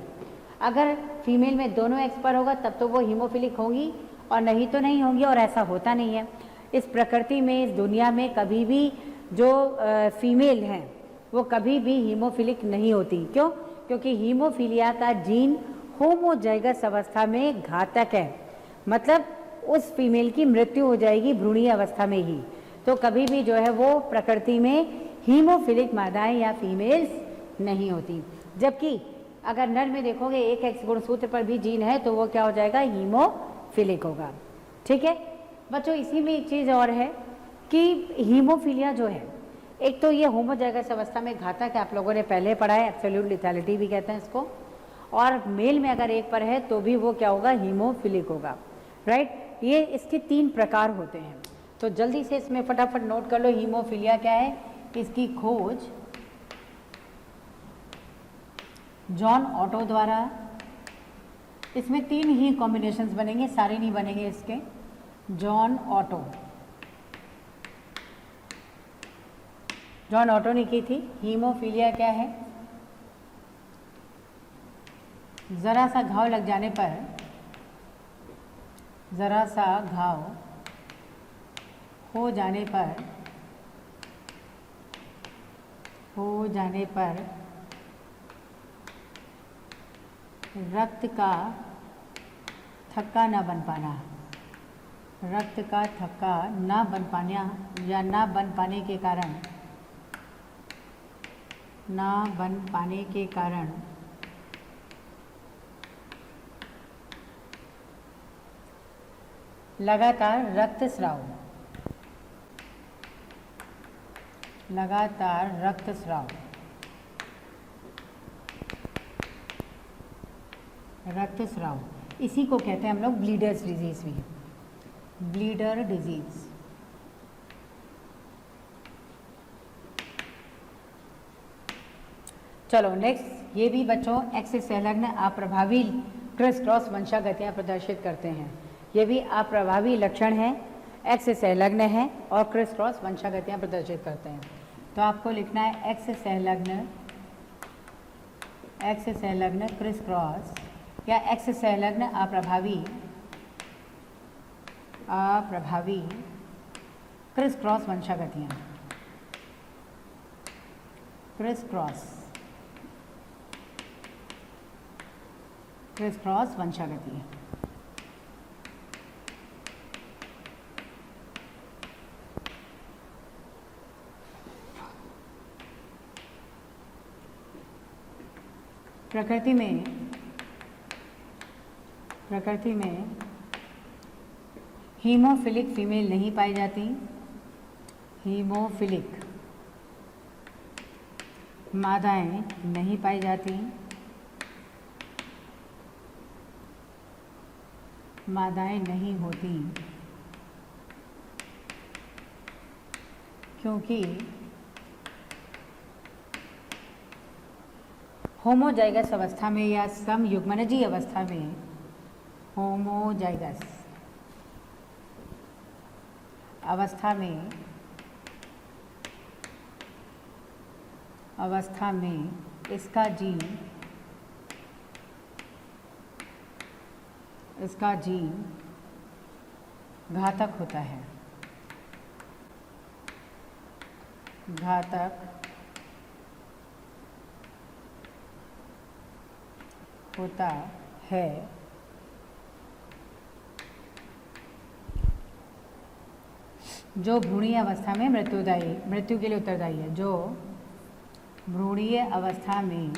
S1: अगर फीमेल में दोनों एक्स पर होगा तब तो वो हीमोफिलिक होंगी और नहीं तो नहीं होंगी, और ऐसा होता नहीं है। इस प्रकृति में, इस दुनिया में कभी भी जो फीमेल हैं वो कभी भी हीमोफिलिक नहीं होती। क्यों? क्योंकि हीमोफीलिया का जीन होमोजाइगस अवस्था में घातक है, मतलब उस फीमेल की मृत्यु हो जाएगी भ्रूणीय अवस्था में ही। तो कभी भी जो है वो प्रकृति में हीमोफिलिक मादाएं या फीमेल्स नहीं होती। जबकि अगर नर में देखोगे एक एक्स गुणसूत्र पर भी जीन है तो वो क्या हो जाएगा, हीमोफिलिक होगा। ठीक है बच्चों, इसी में एक चीज़ और है कि हीमोफीलिया जो है, एक तो ये होमोजाइगस अवस्था में घातक है, आप लोगों ने पहले पढ़ा है, एब्सोल्यूट लिथैलिटी भी कहते हैं इसको। और मेल में अगर एक पर है तो भी वो क्या होगा, हीमोफिलिक होगा। राइट, ये इसके 3 प्रकार होते हैं। तो जल्दी से इसमें फटाफट नोट कर लो, हीमोफीलिया क्या है। इसकी खोज जॉन ऑटो द्वारा, इसमें 3 ही कॉम्बिनेशंस बनेंगे, सारे नहीं बनेंगे इसके। जॉन ऑटो ने की थी। हीमोफीलिया क्या है, जरा सा घाव लग जाने पर, जरा सा घाव हो जाने पर रक्त का थक्का न बन पाना, रक्त का थक्का न बन पाना या न बन पाने के कारण लगातार रक्तस्राव, इसी को कहते हैं हम लोग ब्लीडर्स डिजीज भी, ब्लीडर डिजीज। चलो नेक्स्ट, ये भी बच्चों एक्स संलग्न अप्रभावी क्रिस क्रॉस वंशागतियाँ प्रदर्शित करते हैं। ये भी अप्रभावी लक्षण है, एक्स संलग्न है और क्रिस क्रॉस वंशागतियाँ प्रदर्शित करते हैं। तो आपको लिखना है एक्स संलग्न क्रिस क्रॉस या एक्स संलग्न अप्रभावी क्रिस क्रॉस वंशागतियाँ, क्रिस क्रॉस वंशागतियाँ। प्रकृति में हीमोफिलिक फीमेल नहीं पाई जाती, हीमोफिलिक मादाएं नहीं पाई जाती, मादाएं नहीं होती, क्योंकि होमोजाइगस अवस्था में या समयुग्मनजी अवस्था में, होमोजाइगस अवस्था में इसका जीन घातक होता है, जो भ्रूणीय अवस्था में मृत्यु के लिए उत्तरदायी है, जो भ्रूणीय अवस्था में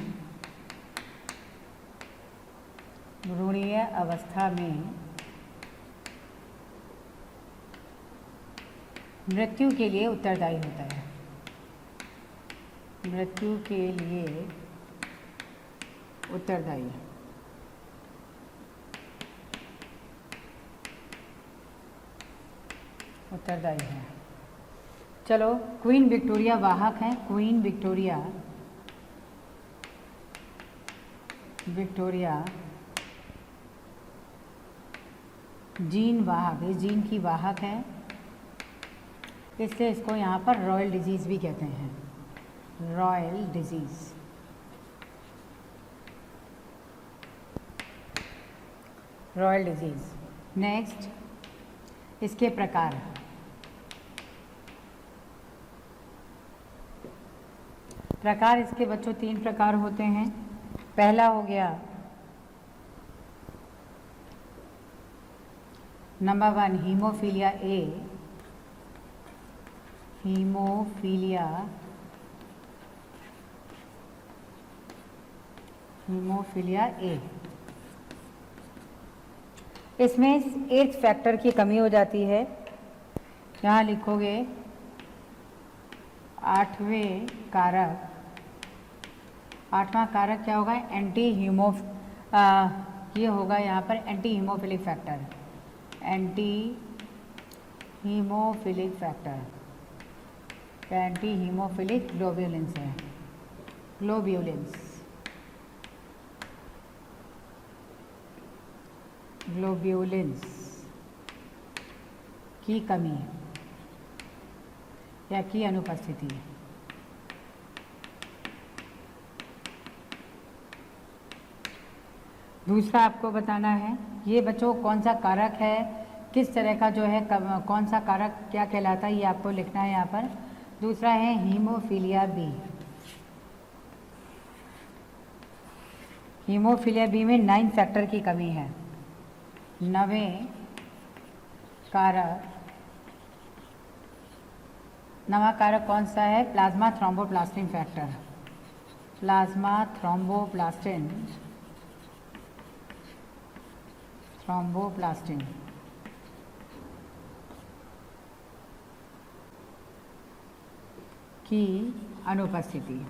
S1: मृत्यु के लिए उत्तरदायी होता है, मृत्यु के लिए उत्तरदायी है। चलो, क्वीन विक्टोरिया वाहक हैं, क्वीन विक्टोरिया जीन वाहक, इस जीन की वाहक है, इसलिए इसको यहाँ पर रॉयल डिजीज़ भी कहते हैं, रॉयल डिजीज़। नेक्स्ट, इसके प्रकार। इसके बच्चों 3 प्रकार होते हैं। पहला हो गया number 1 haemophilia A, haemophilia A. इसमें 8th फैक्टर की कमी हो जाती है। यहाँ लिखोगे 8वां कारक क्या होगा? ये होगा यहाँ पर anti haemophilic factor, anti haemophilic globulins है, ग्लोब्यूलिन्स की कमी या की अनुपस्थिति। दूसरा आपको बताना है, ये बच्चों कौन सा कारक है, किस तरह का जो है, कौन सा कारक क्या कहलाता है, ये आपको लिखना है यहाँ पर। दूसरा है हीमोफीलिया बी। हीमोफीलिया बी में 9 फैक्टर की कमी है। 9वां कारक कौन सा है? प्लाज्मा थ्रोम्बोप्लास्टिन फैक्टर, थ्रोम्बोप्लास्टिन की अनुपस्थिति।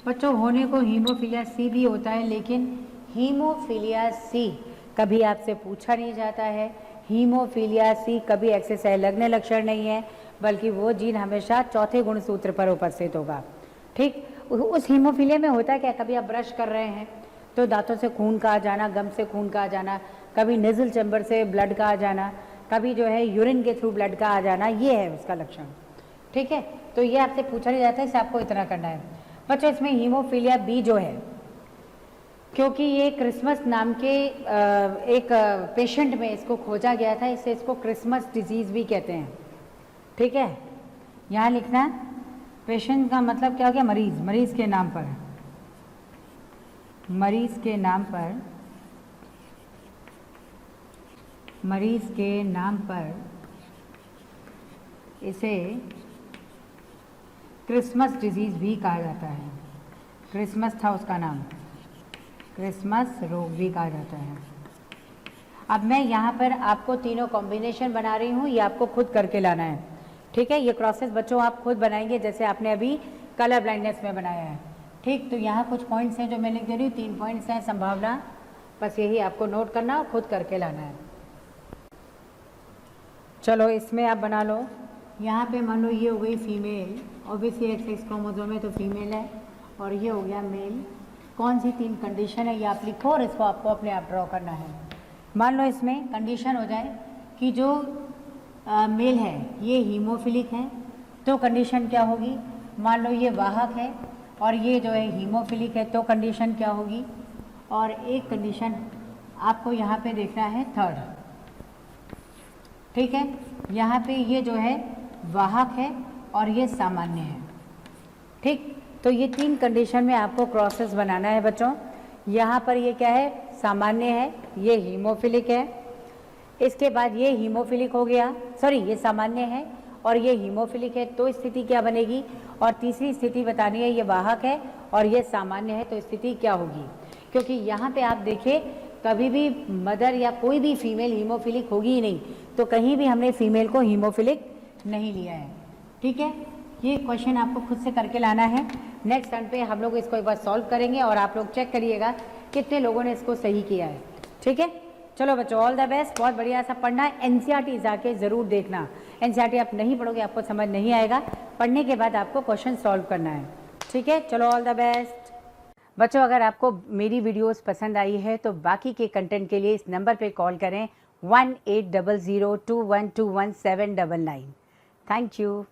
S1: बच्चों होने को हीमोफीलिया सी भी होता है, लेकिन हीमोफीलिया सी कभी आपसे पूछा नहीं जाता है। हीमोफीलिया सी कभी एक्सरसाइज लगने लक्षण नहीं है, बल्कि वो जीन हमेशा चौथे गुणसूत्र पर उपस्थित होगा। ठीक, उस हीमोफीलिया में होता क्या, कभी आप ब्रश कर रहे हैं तो दांतों से खून का आ जाना, गम से खून का आ जाना, कभी नेजल चैम्बर से ब्लड का आ जाना, कभी जो है यूरिन के थ्रू ब्लड का आ जाना, ये है उसका लक्षण। ठीक है, तो ये आपसे पूछा नहीं जाता है, इसे आपको इतना करना है। बच्चों इसमें हीमोफीलिया बी जो है, क्योंकि ये क्रिसमस नाम के एक पेशेंट में इसको खोजा गया था, इससे इसको क्रिसमस डिजीज़ भी कहते हैं। ठीक है, यहाँ लिखना पेशेंट का मतलब क्या हो गया? मरीज के नाम पर इसे क्रिसमस डिजीज़ भी कहा जाता है। क्रिसमस था उसका नाम, क्रिसमस रोग भी कहा जाता है। अब मैं यहाँ पर आपको तीनों कॉम्बिनेशन बना रही हूँ, ये आपको खुद करके लाना है। ठीक है, ये क्रॉसेस बच्चों आप खुद बनाएंगे जैसे आपने अभी कलर ब्लाइंडनेस में बनाया है। ठीक, तो यहाँ कुछ पॉइंट्स हैं जो मैं लिख दे रही हूँ, 3 पॉइंट्स हैं संभावना, बस यही आपको नोट करना और खुद करके लाना है। चलो इसमें आप बना लो यहाँ पे मान लो ये हो गई फीमेल, ऑब्वियसली XX क्रोमोसोम है तो फीमेल है, और ये हो गया मेल। कौन सी 3 कंडीशन है ये आप लिखो और इसको आपको अपने आप ड्रॉ करना है। मान लो इसमें कंडीशन हो जाए कि जो मेल है ये हीमोफिलिक है, तो कंडीशन क्या होगी, मान लो ये वाहक है और ये जो है हीमोफिलिक है, तो कंडीशन क्या होगी। और एक कंडीशन आपको यहाँ पे देखना है थर्ड, ठीक है। यहाँ पे ये जो है वाहक है और ये सामान्य है, ठीक। तो ये 3 कंडीशन में आपको क्रॉसेस बनाना है बच्चों। यहाँ पर ये क्या है, सामान्य है, ये हीमोफिलिक है, इसके बाद ये हीमोफिलिक हो गया, सॉरी ये सामान्य है और ये हीमोफिलिक है, तो स्थिति क्या बनेगी। और तीसरी स्थिति बतानी है, ये वाहक है और ये सामान्य है, तो स्थिति क्या होगी। क्योंकि यहाँ पे आप देखिए कभी भी मदर या कोई भी फीमेल हीमोफिलिक होगी ही नहीं, तो कहीं भी हमने फीमेल को हीमोफिलिक नहीं लिया है, ठीक है। ये क्वेश्चन आपको खुद से करके लाना है। नेक्स्ट टर्न पे हम लोग इसको एक बार सॉल्व करेंगे और आप लोग चेक करिएगा कितने लोगों ने इसको सही किया है, ठीक है। चलो बच्चों, ऑल द बेस्ट, बहुत बढ़िया सा पढ़ना है। एनसीईआरटी जाके ज़रूर देखना, एनसीईआरटी आप नहीं पढ़ोगे आपको समझ नहीं आएगा, पढ़ने के बाद आपको क्वेश्चन सॉल्व करना है, ठीक है। चलो ऑल द बेस्ट बच्चों। अगर आपको मेरी वीडियोस पसंद आई है तो बाकी के कंटेंट के लिए इस नंबर पे कॉल करें 180021217999। Thank you.